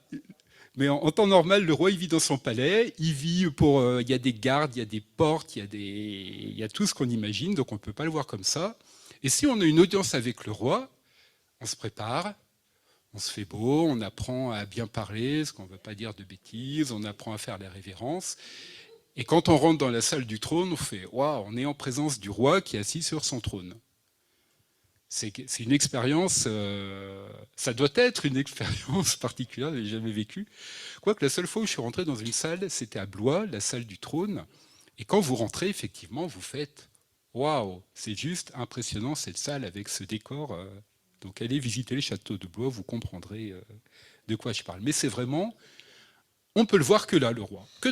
Mais en temps normal, le roi, il vit dans son palais, il vit il y a des gardes, il y a des portes, il y a tout ce qu'on imagine, donc on ne peut pas le voir comme ça. Et si on a une audience avec le roi, on se prépare, on se fait beau, on apprend à bien parler, ce qu'on ne veut pas dire de bêtises, on apprend à faire la révérence. Et quand on rentre dans la salle du trône, on fait « Waouh, on est en présence du roi qui est assis sur son trône ». C'est une expérience, ça doit être une expérience particulière, je n'ai jamais vécu. Quoique la seule fois où je suis rentré dans une salle, c'était à Blois, la salle du trône. Et quand vous rentrez, effectivement, vous faites « Waouh, c'est juste impressionnant cette salle avec ce décor ». Donc allez visiter le château de Blois, vous comprendrez de quoi je parle. Mais c'est vraiment, on peut le voir que là, le roi, que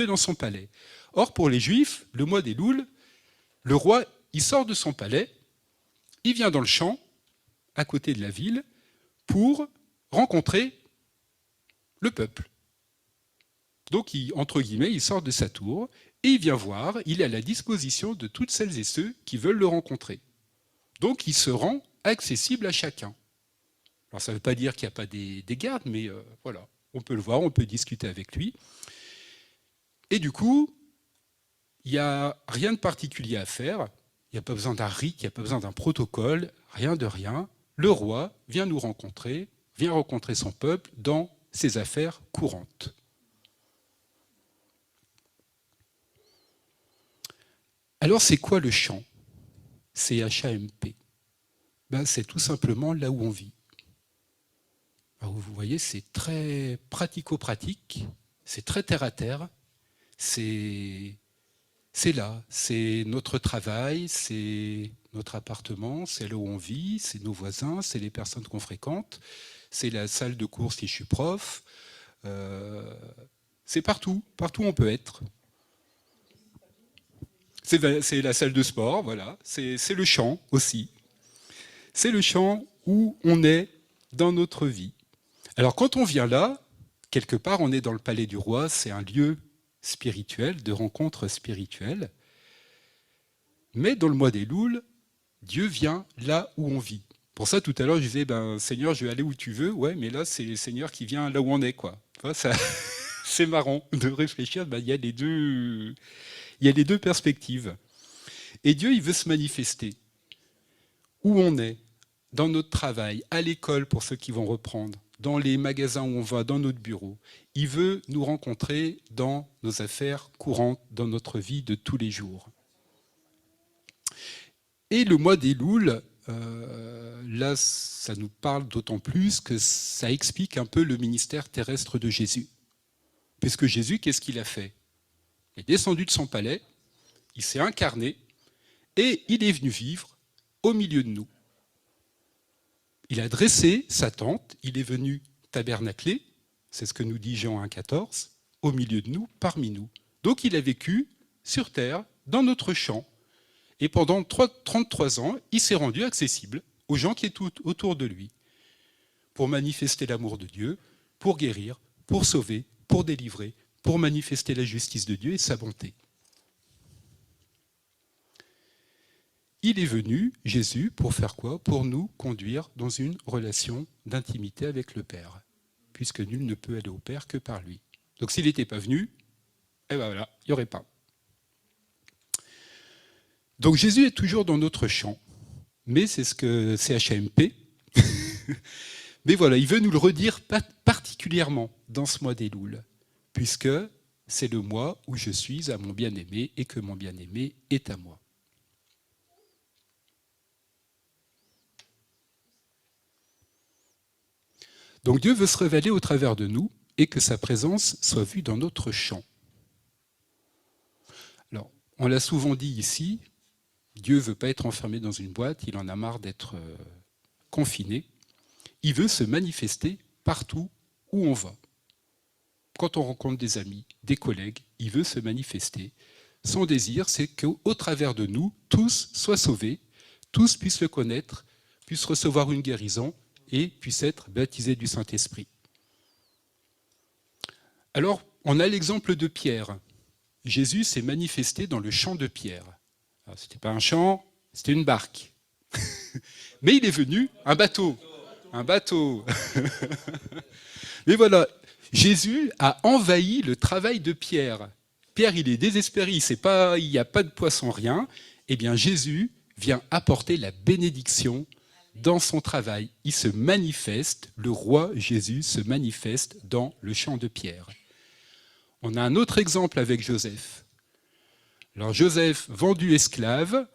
dans son palais. Or, pour les Juifs, le mois des Louls, le roi, il sort de son palais, il vient dans le champ, à côté de la ville, pour rencontrer le peuple. Donc, entre guillemets, il sort de sa tour et il vient voir, il est à la disposition de toutes celles et ceux qui veulent le rencontrer. Donc, il se rend accessible à chacun. Alors, ça ne veut pas dire qu'il n'y a pas des gardes, mais voilà, on peut le voir, on peut discuter avec lui. Et du coup, il n'y a rien de particulier à faire. Il n'y a pas besoin d'un rite, il n'y a pas besoin d'un protocole, rien de rien. Le roi vient nous rencontrer, vient rencontrer son peuple dans ses affaires courantes. Alors, c'est quoi le champ? C'est H-A-M-P. Ben, c'est tout simplement là où on vit. Alors, vous voyez, c'est très pratico-pratique, c'est très terre-à-terre, c'est là, c'est notre travail, c'est notre appartement, c'est là où on vit, c'est nos voisins, c'est les personnes qu'on fréquente, c'est la salle de cours si je suis prof, c'est partout où on peut être. C'est la salle de sport, voilà, c'est le champ aussi. C'est le champ où on est dans notre vie. Alors quand on vient là, quelque part on est dans le palais du roi, c'est un lieu spirituel, de rencontre spirituelle. Mais dans le mois des Louls, Dieu vient là où on vit. Pour ça, tout à l'heure, je disais, Seigneur, je vais aller où tu veux. Ouais, mais là, c'est le Seigneur qui vient là où on est, quoi. Ça, c'est marrant de réfléchir. Il y a les deux perspectives. Et Dieu, il veut se manifester. Où on est, dans notre travail, à l'école pour ceux qui vont reprendre, dans les magasins où on va, dans notre bureau. Il veut nous rencontrer dans nos affaires courantes, dans notre vie de tous les jours. Et le mois des Louls, là, ça nous parle d'autant plus que ça explique un peu le ministère terrestre de Jésus. Puisque Jésus, qu'est-ce qu'il a fait? Il est descendu de son palais, il s'est incarné, et il est venu vivre au milieu de nous. Il a dressé sa tente, il est venu tabernacler, c'est ce que nous dit Jean 1,14, au milieu de nous, parmi nous. Donc il a vécu sur terre, dans notre champ, et pendant 33 ans, il s'est rendu accessible aux gens qui étaient autour de lui, pour manifester l'amour de Dieu, pour guérir, pour sauver, pour délivrer, pour manifester la justice de Dieu et sa bonté. Il est venu, Jésus, pour faire quoi? Pour nous conduire dans une relation d'intimité avec le Père, puisque nul ne peut aller au Père que par lui. Donc s'il n'était pas venu, eh ben voilà, il n'y aurait pas. Donc Jésus est toujours dans notre champ, mais c'est ce que c'est HMP. Mais voilà, il veut nous le redire particulièrement dans ce mois des Louls, puisque c'est le mois où je suis à mon bien-aimé et que mon bien-aimé est à moi. Donc Dieu veut se révéler au travers de nous et que sa présence soit vue dans notre champ. Alors, on l'a souvent dit ici, Dieu ne veut pas être enfermé dans une boîte, il en a marre d'être confiné. Il veut se manifester partout où on va. Quand on rencontre des amis, des collègues, il veut se manifester. Son désir, c'est qu'au travers de nous, tous soient sauvés, tous puissent le connaître, puissent recevoir une guérison, et puisse être baptisé du Saint-Esprit. Alors, on a l'exemple de Pierre. Jésus s'est manifesté dans le champ de Pierre. Ce n'était pas un champ, c'était une barque. Mais il est venu, un bateau. Mais voilà, Jésus a envahi le travail de Pierre. Pierre, il est désespéré, il n'y a pas de poisson, rien. Eh bien, Jésus vient apporter la bénédiction dans son travail. Il se manifeste, le roi Jésus se manifeste dans le champ de Pierre. On a un autre exemple avec Joseph. Alors Joseph, vendu esclave,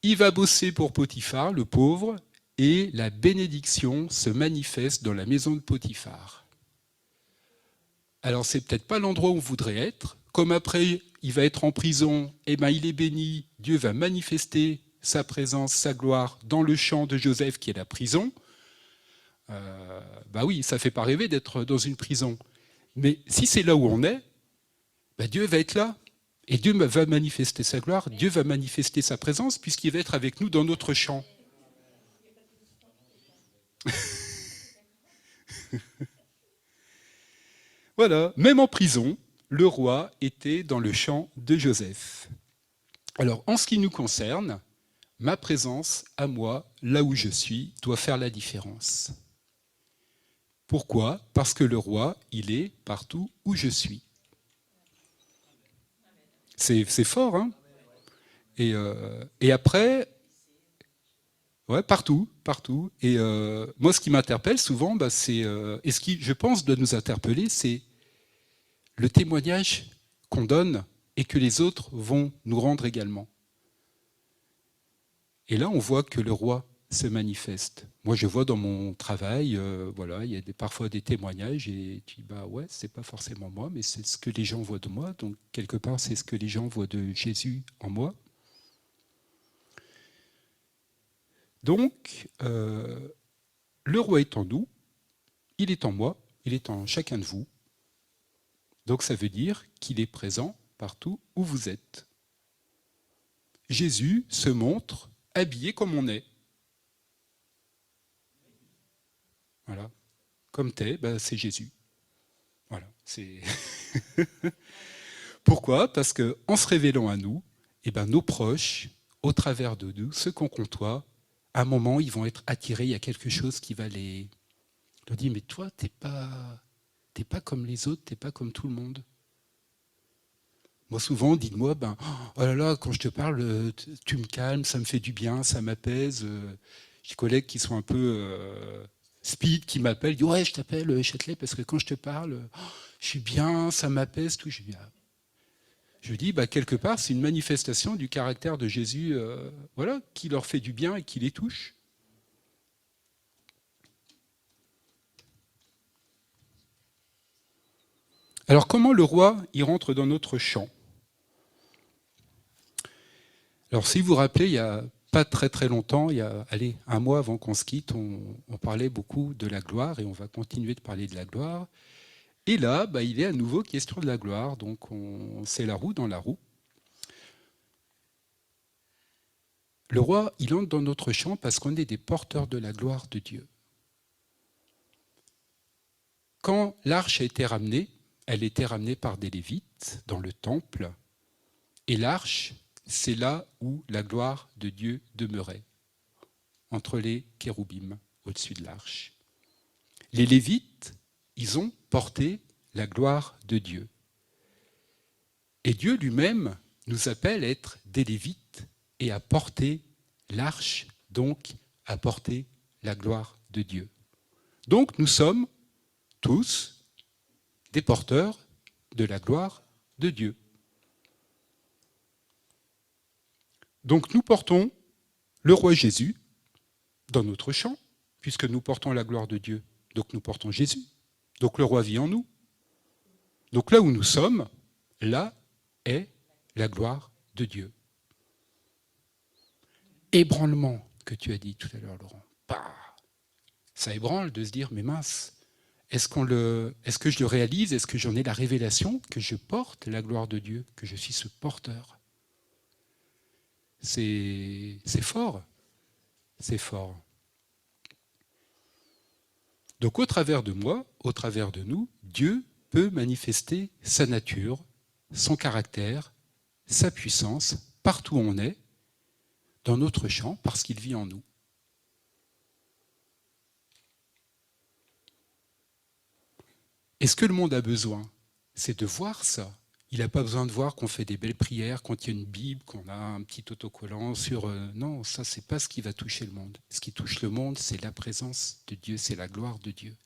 il va bosser pour Potiphar, le pauvre, et la bénédiction se manifeste dans la maison de Potiphar. Alors c'est peut-être pas l'endroit où on voudrait être. Comme après, il va être en prison, eh ben il est béni, Dieu va manifester sa présence, sa gloire dans le champ de Joseph qui est la prison. Bah oui, ça fait pas rêver d'être dans une prison. Mais si c'est là où on est, bah Dieu va être là. Et Dieu va manifester sa gloire, Dieu va manifester sa présence puisqu'il va être avec nous dans notre champ. Voilà, même en prison, le roi était dans le champ de Joseph. Alors, en ce qui nous concerne, ma présence à moi, là où je suis, doit faire la différence. Pourquoi ? Parce que le roi, il est partout où je suis. C'est fort, hein ? Et après, ouais, partout. Et moi, ce qui m'interpelle souvent, et ce qui, je pense, doit nous interpeller, c'est le témoignage qu'on donne et que les autres vont nous rendre également. Et là, on voit que le roi se manifeste. Moi, je vois dans mon travail, voilà, il y a parfois des témoignages et tu dis, bah ouais, c'est pas forcément moi, mais c'est ce que les gens voient de moi. Donc, quelque part, c'est ce que les gens voient de Jésus en moi. Donc, le roi est en nous, il est en moi, il est en chacun de vous. Donc, ça veut dire qu'il est présent partout où vous êtes. Jésus se montre habillé comme on est. Voilà. Comme t'es, c'est Jésus. Voilà. Pourquoi ? Parce qu'en se révélant à nous, nos proches, au travers de nous, ceux qu'on côtoie, à un moment, ils vont être attirés. Il y a quelque chose qui va leur dire, mais toi, t'es pas comme les autres, t'es pas comme tout le monde. Moi, souvent, dites-moi, oh là là, quand je te parle, tu me calmes, ça me fait du bien, ça m'apaise. J'ai des collègues qui sont un peu speed, qui m'appellent, disent, ouais, je t'appelle Châtelet, parce que quand je te parle, je suis bien, ça m'apaise, tout. Je dis, quelque part, c'est une manifestation du caractère de Jésus, voilà, qui leur fait du bien et qui les touche. Alors, comment le roi y rentre dans notre champ ? Alors, si vous vous rappelez, il n'y a pas très très longtemps, il y a un mois avant qu'on se quitte, on parlait beaucoup de la gloire et on va continuer de parler de la gloire. Et là, il est à nouveau question de la gloire, donc c'est la roue dans la roue. Le roi, il entre dans notre champ parce qu'on est des porteurs de la gloire de Dieu. Quand l'arche a été ramenée, elle était ramenée par des Lévites dans le temple. Et l'arche, c'est là où la gloire de Dieu demeurait, entre les kéroubim, au-dessus de l'arche. Les Lévites, ils ont porté la gloire de Dieu. Et Dieu lui-même nous appelle à être des Lévites et à porter l'arche, donc à porter la gloire de Dieu. Donc nous sommes tous des porteurs de la gloire de Dieu. Donc nous portons le roi Jésus dans notre champ, puisque nous portons la gloire de Dieu. Donc nous portons Jésus. Donc le roi vit en nous. Donc là où nous sommes, là est la gloire de Dieu. Ébranlement que tu as dit tout à l'heure, Laurent. Ça ébranle de se dire, mais mince, est-ce que je le réalise ? Est-ce que j'en ai la révélation que je porte la gloire de Dieu, que je suis ce porteur ? C'est fort. C'est fort. Donc au travers de moi, au travers de nous, Dieu peut manifester sa nature, son caractère, sa puissance, partout où on est, dans notre champ, parce qu'il vit en nous. Et ce que le monde a besoin, c'est de voir ça. Il n'a pas besoin de voir qu'on fait des belles prières, qu'on tient une Bible, qu'on a un petit autocollant sur... non, ça, c'est pas ce qui va toucher le monde. Ce qui touche le monde, c'est la présence de Dieu, c'est la gloire de Dieu.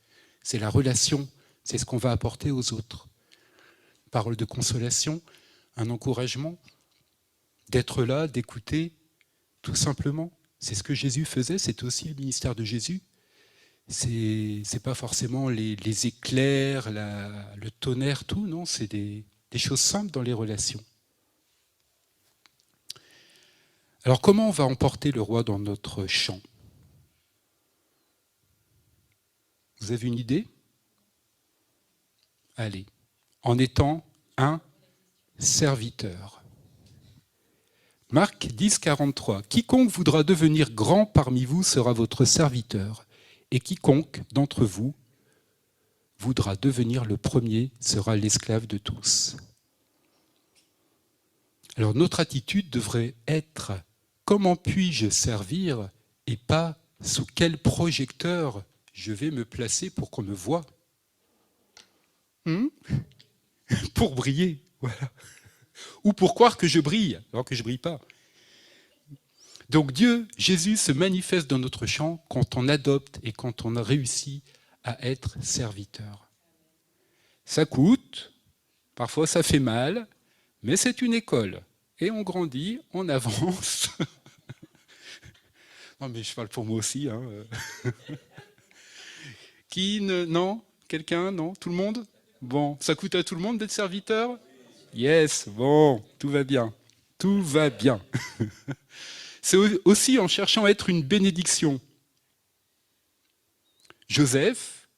C'est la relation, c'est ce qu'on va apporter aux autres. Parole de consolation, un encouragement, d'être là, d'écouter, tout simplement. C'est ce que Jésus faisait, c'est aussi le ministère de Jésus. C'est pas forcément les éclairs, le tonnerre, tout, non, c'est des choses simples dans les relations. Alors comment on va emporter le roi dans notre champ? Vous avez une idée? Allez, en étant un serviteur. Marc 10, 43. Quiconque voudra devenir grand parmi vous sera votre serviteur, et quiconque d'entre vous voudra devenir le premier sera l'esclave de tous. Alors notre attitude devrait être comment puis-je servir et pas sous quel projecteur je vais me placer pour qu'on me voie. Pour briller, voilà. Ou pour croire que je brille, alors que je ne brille pas. Donc Dieu, Jésus se manifeste dans notre champ quand on adopte et quand on a réussi à être serviteur. Ça coûte, parfois ça fait mal, mais c'est une école. Et on grandit, on avance. Non mais je parle pour moi aussi. Hein. Non? Quelqu'un? Non? Tout le monde? Bon, ça coûte à tout le monde d'être serviteur? Yes, bon, tout va bien. Tout va bien. C'est aussi en cherchant à être une bénédiction. Joseph,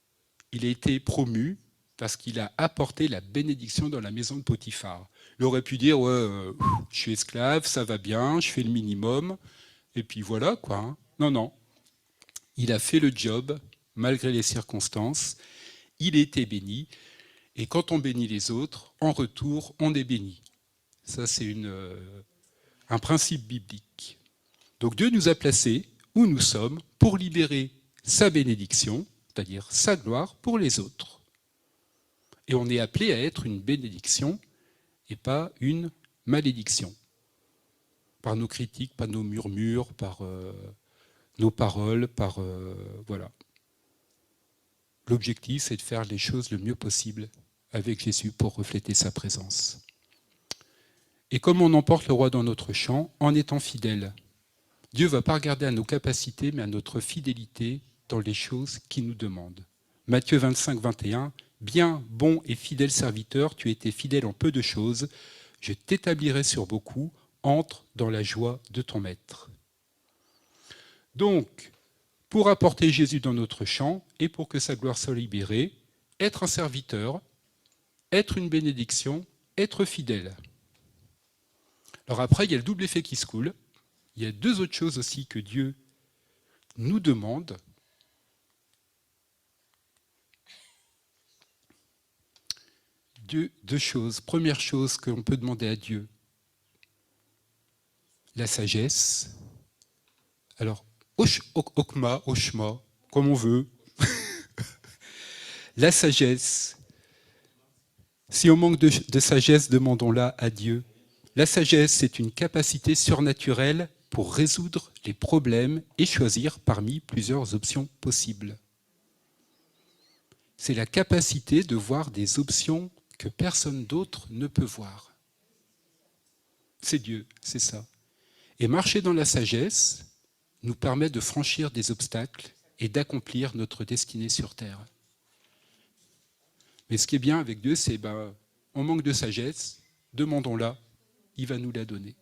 il a été promu parce qu'il a apporté la bénédiction dans la maison de Potiphar. Il aurait pu dire, ouais, je suis esclave, ça va bien, je fais le minimum, et puis voilà, quoi. Hein. Non, non. Il a fait le job, malgré les circonstances. Il a été béni. Et quand on bénit les autres, en retour, on est béni. Ça, c'est un principe biblique. Donc Dieu nous a placés où nous sommes pour libérer sa bénédiction, c'est-à-dire sa gloire pour les autres. Et on est appelé à être une bénédiction et pas une malédiction. Par nos critiques, par nos murmures, par nos paroles, par... voilà. L'objectif, c'est de faire les choses le mieux possible avec Jésus pour refléter sa présence. Et comme on emporte le roi dans notre champ, en étant fidèle. Dieu ne va pas regarder à nos capacités, mais à notre fidélité dans les choses qu'il nous demande. Matthieu 25, 21, « Bien, bon et fidèle serviteur, tu as été fidèle en peu de choses, je t'établirai sur beaucoup, entre dans la joie de ton maître. » Donc, pour apporter Jésus dans notre champ et pour que sa gloire soit libérée, être un serviteur, être une bénédiction, être fidèle. Alors après, il y a le double effet qui se coule. Il y a deux autres choses aussi que Dieu nous demande. Deux choses. Première chose que l'on peut demander à Dieu, la sagesse. Alors, okma, oshma, comme on veut. La sagesse. Si on manque de sagesse, demandons-la à Dieu. La sagesse, c'est une capacité surnaturelle pour résoudre les problèmes et choisir parmi plusieurs options possibles. C'est la capacité de voir des options que personne d'autre ne peut voir. C'est Dieu, c'est ça. Et marcher dans la sagesse nous permet de franchir des obstacles et d'accomplir notre destinée sur terre. Mais ce qui est bien avec Dieu, c'est on manque de sagesse, demandons-la, il va nous la donner.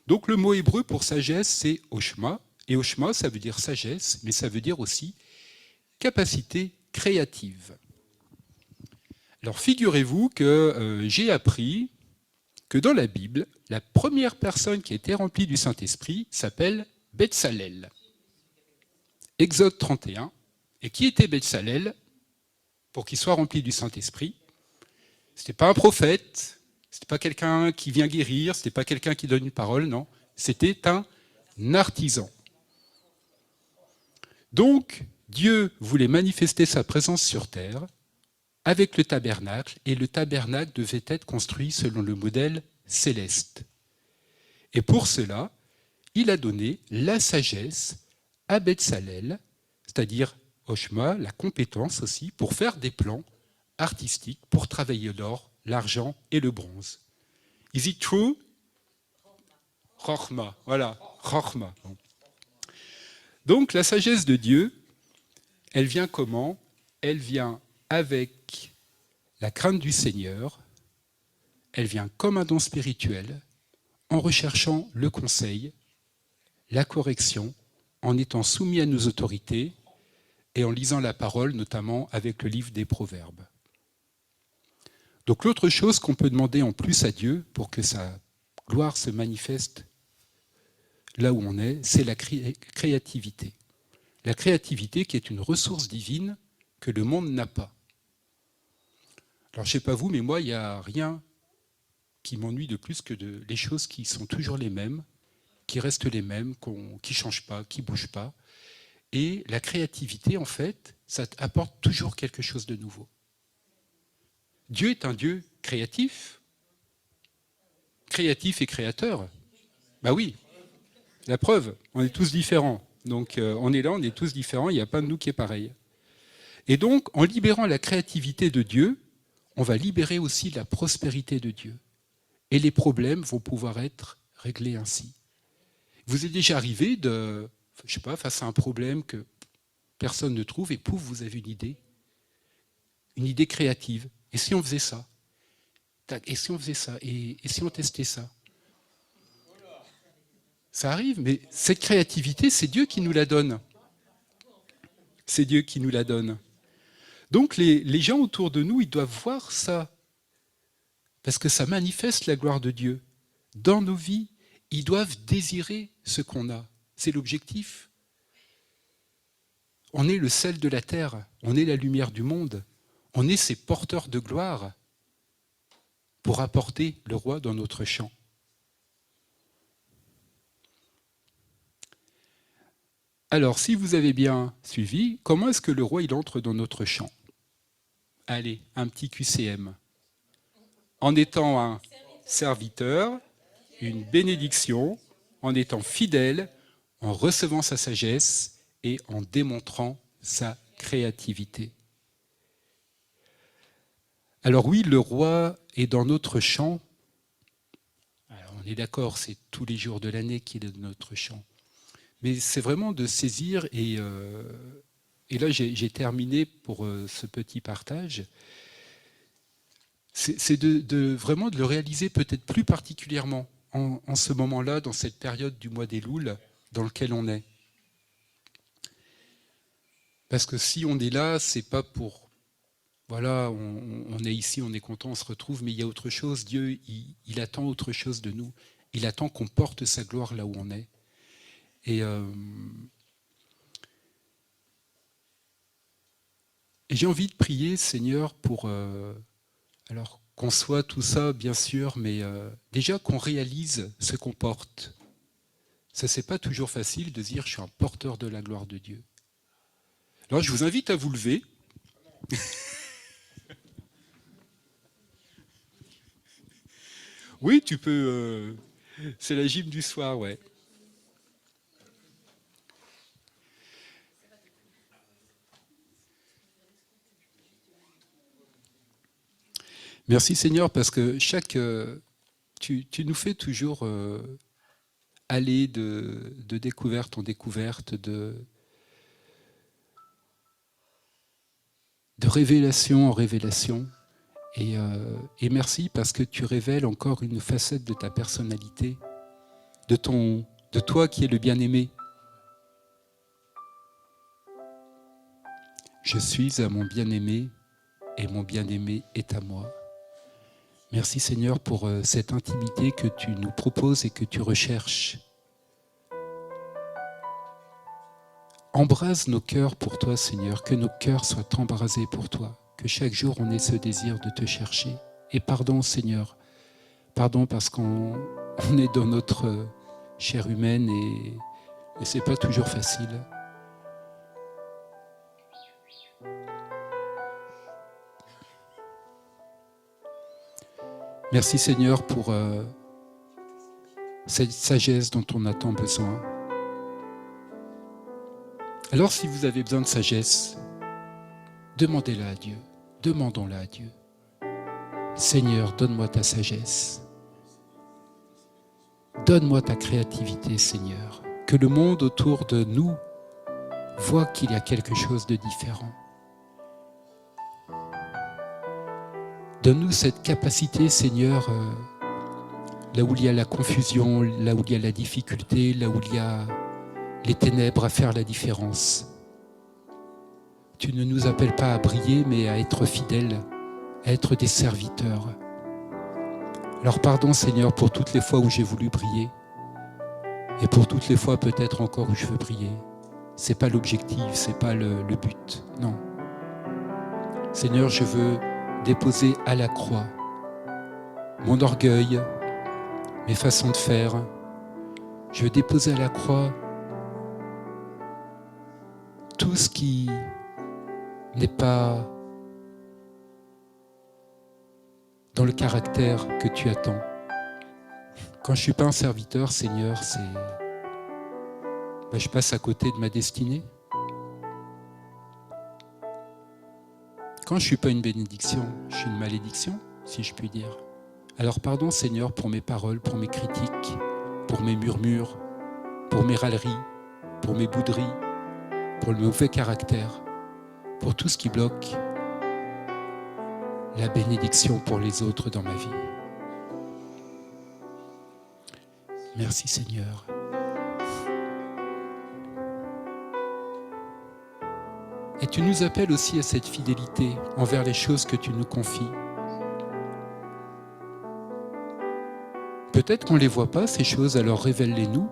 Donc le mot hébreu pour sagesse, c'est oshma. Et oshma, ça veut dire sagesse, mais ça veut dire aussi capacité créative. Alors figurez-vous que j'ai appris que dans la Bible, la première personne qui a été remplie du Saint-Esprit s'appelle Betsalel. Exode 31. Et qui était Betsalel pour qu'il soit rempli du Saint-Esprit? Ce n'était pas un prophète, ce n'était pas quelqu'un qui vient guérir, ce n'était pas quelqu'un qui donne une parole, non. C'était un artisan. Donc, Dieu voulait manifester sa présence sur terre avec le tabernacle, et le tabernacle devait être construit selon le modèle céleste. Et pour cela, il a donné la sagesse à Bezalel, c'est-à-dire Hoshma, la compétence aussi, pour faire des plans artistiques, pour travailler l'or, l'argent et le bronze. Is it true? Chochma, voilà, Chochma. Donc la sagesse de Dieu, elle vient comment? Elle vient avec la crainte du Seigneur, elle vient comme un don spirituel, en recherchant le conseil, la correction, en étant soumis à nos autorités et en lisant la parole, notamment avec le livre des Proverbes. Donc l'autre chose qu'on peut demander en plus à Dieu pour que sa gloire se manifeste là où on est, c'est la créativité. La créativité qui est une ressource divine que le monde n'a pas. Alors je ne sais pas vous, mais moi, il n'y a rien qui m'ennuie de plus que les choses qui sont toujours les mêmes, qui restent les mêmes, qui ne changent pas, qui ne bougent pas. Et la créativité, en fait, ça apporte toujours quelque chose de nouveau. Dieu est un Dieu créatif et créateur. Ben oui, la preuve, on est tous différents. Donc on est là, on est tous différents, il n'y a pas de nous qui est pareil. Et donc, en libérant la créativité de Dieu, on va libérer aussi la prospérité de Dieu. Et les problèmes vont pouvoir être réglés ainsi. Vous est déjà arrivé face à un problème que personne ne trouve, et pouf, vous avez une idée créative. Et si on faisait ça? Et si on faisait ça? Et si on testait ça? Ça arrive, mais cette créativité, c'est Dieu qui nous la donne. C'est Dieu qui nous la donne. Donc les gens autour de nous, ils doivent voir ça, parce que ça manifeste la gloire de Dieu. Dans nos vies, ils doivent désirer ce qu'on a. C'est l'objectif. On est le sel de la terre, on est la lumière du monde, on est ces porteurs de gloire pour apporter le roi dans notre champ. Alors, si vous avez bien suivi, comment est-ce que le roi il entre dans notre champ? Allez, un petit QCM. En étant un serviteur, une bénédiction, en étant fidèle, en recevant sa sagesse et en démontrant sa créativité. Alors oui, le roi est dans notre champ. Alors on est d'accord, c'est tous les jours de l'année qu'il est dans notre champ. Mais c'est vraiment de saisir, et là j'ai terminé pour ce petit partage, c'est vraiment de le réaliser peut-être plus particulièrement en ce moment-là, dans cette période du mois d'Elul dans lequel on est. Parce que si on est là, c'est pas pour... Voilà, on est ici, on est content, on se retrouve, mais il y a autre chose. Dieu, il attend autre chose de nous. Il attend qu'on porte sa gloire là où on est. Et j'ai envie de prier, Seigneur, pour alors qu'on soit tout ça, bien sûr, mais déjà qu'on réalise ce qu'on porte. Ça, c'est pas toujours facile de dire « je suis un porteur de la gloire de Dieu ». Alors, je vous invite à vous lever. Oui, tu peux... c'est la gym du soir, ouais. Merci Seigneur, parce que tu nous fais toujours aller de découverte en découverte, de révélation en révélation. Et merci parce que tu révèles encore une facette de ta personnalité, de toi qui es le bien-aimé. Je suis à mon bien-aimé et mon bien-aimé est à moi. Merci Seigneur pour cette intimité que tu nous proposes et que tu recherches. Embrase nos cœurs pour toi Seigneur, que nos cœurs soient embrasés pour toi, que chaque jour on ait ce désir de te chercher. Et pardon Seigneur, pardon parce qu'on est dans notre chair humaine et c'est pas toujours facile. Merci Seigneur pour cette sagesse dont on a tant besoin. Alors si vous avez besoin de sagesse, demandez-la à Dieu, demandons-la à Dieu. Seigneur, donne-moi ta sagesse. Donne-moi ta créativité, Seigneur. Que le monde autour de nous voit qu'il y a quelque chose de différent. Donne-nous cette capacité, Seigneur, là où il y a la confusion, là où il y a la difficulté, là où il y a les ténèbres, à faire la différence. Tu ne nous appelles pas à briller, mais à être fidèles, à être des serviteurs. Alors pardon, Seigneur, pour toutes les fois où j'ai voulu briller, et pour toutes les fois peut-être encore où je veux briller. C'est pas l'objectif, c'est pas le but, non. Seigneur, je veux déposer à la croix mon orgueil, mes façons de faire. Je veux déposer à la croix tout ce qui n'est pas dans le caractère que tu attends. Quand je ne suis pas un serviteur, Seigneur, je passe à côté de ma destinée. Quand je ne suis pas une bénédiction, je suis une malédiction, si je puis dire. Alors pardon, Seigneur, pour mes paroles, pour mes critiques, pour mes murmures, pour mes râleries, pour mes bouderies, pour le mauvais caractère, pour tout ce qui bloque la bénédiction pour les autres dans ma vie. Merci Seigneur. Et tu nous appelles aussi à cette fidélité envers les choses que tu nous confies. Peut-être qu'on ne les voit pas, ces choses, alors révèle-les-nous.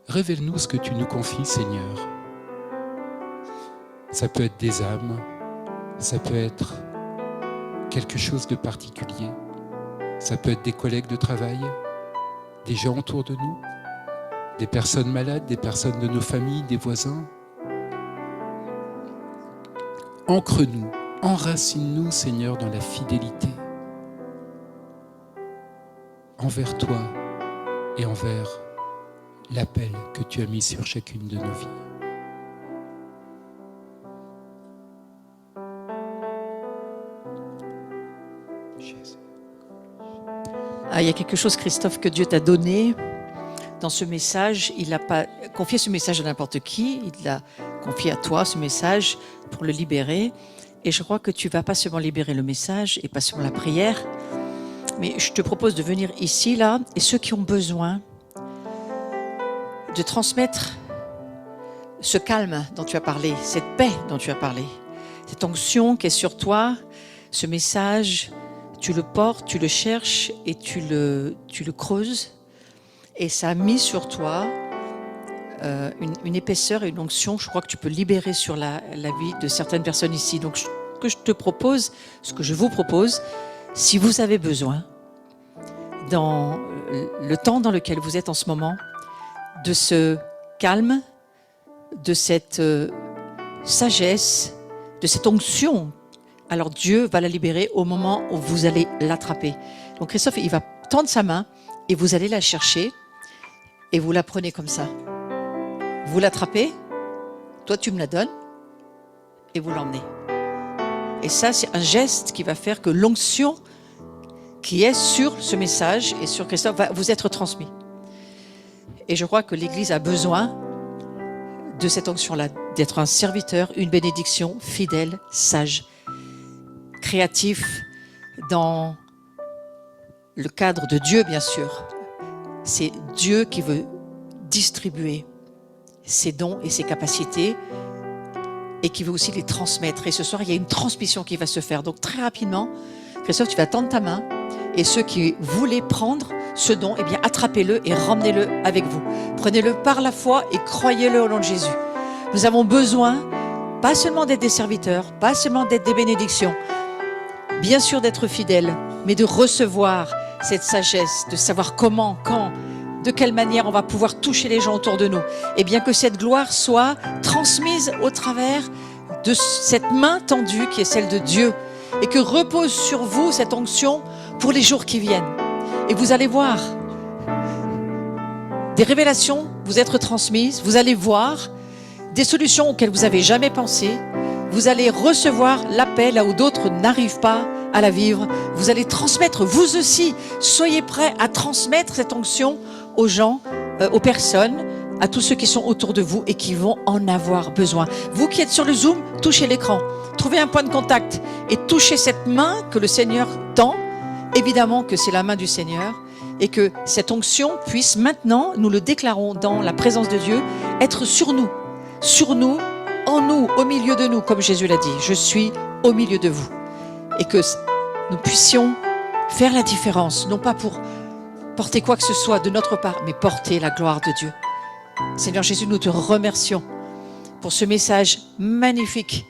Révèle-nous ce que tu nous confies, Seigneur. Ça peut être des âmes, ça peut être quelque chose de particulier. Ça peut être des collègues de travail, des gens autour de nous, des personnes malades, des personnes de nos familles, des voisins. Ancre-nous, enracine-nous, Seigneur, dans la fidélité envers toi et envers l'appel que tu as mis sur chacune de nos vies. Jésus. Il y a quelque chose, Christophe, que Dieu t'a donné dans ce message. Il n'a pas confié ce message à n'importe qui, il l'a confié à toi, ce message, pour le libérer. Et je crois que tu vas pas seulement libérer le message et pas seulement la prière, mais je te propose de venir ici, là, et ceux qui ont besoin de transmettre ce calme dont tu as parlé, cette paix dont tu as parlé, cette onction qui est sur toi, ce message, tu le portes, tu le cherches et tu le creuses, et ça a mis sur toi une épaisseur et une onction. Je crois que tu peux libérer sur la vie de certaines personnes ici. Donc, ce que je vous propose, si vous avez besoin, dans le temps dans lequel vous êtes en ce moment, de ce calme, de cette sagesse, de cette onction, alors Dieu va la libérer au moment où vous allez l'attraper. Donc Christophe, il va tendre sa main et vous allez la chercher et vous la prenez comme ça. Vous l'attrapez, toi tu me la donnes et vous l'emmenez. Et ça, c'est un geste qui va faire que l'onction qui est sur ce message et sur Christophe va vous être transmis. Et je crois que l'Église a besoin de cette onction-là, d'être un serviteur, une bénédiction, fidèle, sage, créatif, dans le cadre de Dieu, bien sûr. C'est Dieu qui veut distribuer ses dons et ses capacités et qui veut aussi les transmettre. Et ce soir, il y a une transmission qui va se faire. Donc très rapidement, Christophe, tu vas tendre ta main et ceux qui voulaient prendre ce don, eh bien, attrapez-le et ramenez-le avec vous. Prenez-le par la foi et croyez-le au nom de Jésus. Nous avons besoin, pas seulement d'être des serviteurs, pas seulement d'être des bénédictions, bien sûr d'être fidèles, mais de recevoir cette sagesse, de savoir comment, quand, de quelle manière on va pouvoir toucher les gens autour de nous. Et bien que cette gloire soit transmise au travers de cette main tendue qui est celle de Dieu. et que repose sur vous cette onction pour les jours qui viennent. Et vous allez voir des révélations vous être transmises, vous allez voir des solutions auxquelles vous n'avez jamais pensé, vous allez recevoir la paix là où d'autres n'arrivent pas à la vivre, vous allez transmettre, vous aussi, soyez prêts à transmettre cette onction aux gens, aux personnes, à tous ceux qui sont autour de vous et qui vont en avoir besoin. Vous qui êtes sur le Zoom, touchez l'écran, trouvez un point de contact et touchez cette main que le Seigneur tend. Évidemment que c'est la main du Seigneur et que cette onction puisse maintenant, nous le déclarons dans la présence de Dieu, être sur nous, en nous, au milieu de nous, comme Jésus l'a dit, je suis au milieu de vous. Et que nous puissions faire la différence, non pas pour porter quoi que ce soit de notre part, mais porter la gloire de Dieu. Seigneur Jésus, nous te remercions pour ce message magnifique.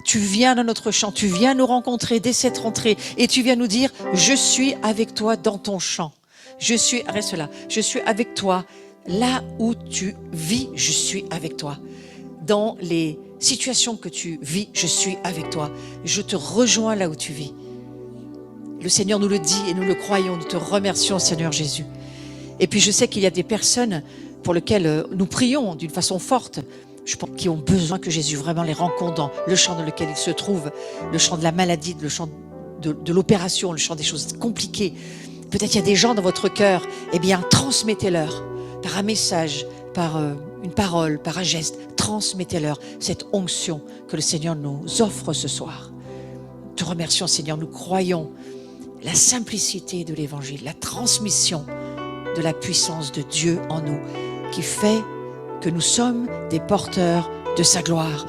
Tu viens dans notre champ, tu viens nous rencontrer dès cette rentrée et tu viens nous dire, je suis avec toi dans ton champ. Reste là, je suis avec toi là où tu vis, je suis avec toi. Dans les situations que tu vis, je suis avec toi. Je te rejoins là où tu vis. Le Seigneur nous le dit et nous le croyons. Nous te remercions, Seigneur Jésus. Et puis je sais qu'il y a des personnes pour lesquelles nous prions d'une façon forte, je pense, qui ont besoin que Jésus vraiment les rencontre dans le champ dans lequel ils se trouvent, le champ de la maladie, le champ de l'opération, le champ des choses compliquées. Peut-être il y a des gens dans votre cœur, eh bien transmettez-leur par un message, par une parole, par un geste, transmettez-leur cette onction que le Seigneur nous offre ce soir. Nous te remercions, Seigneur, nous croyons la simplicité de l'Évangile, la transmission de la puissance de Dieu en nous, qui fait que nous sommes des porteurs de sa gloire.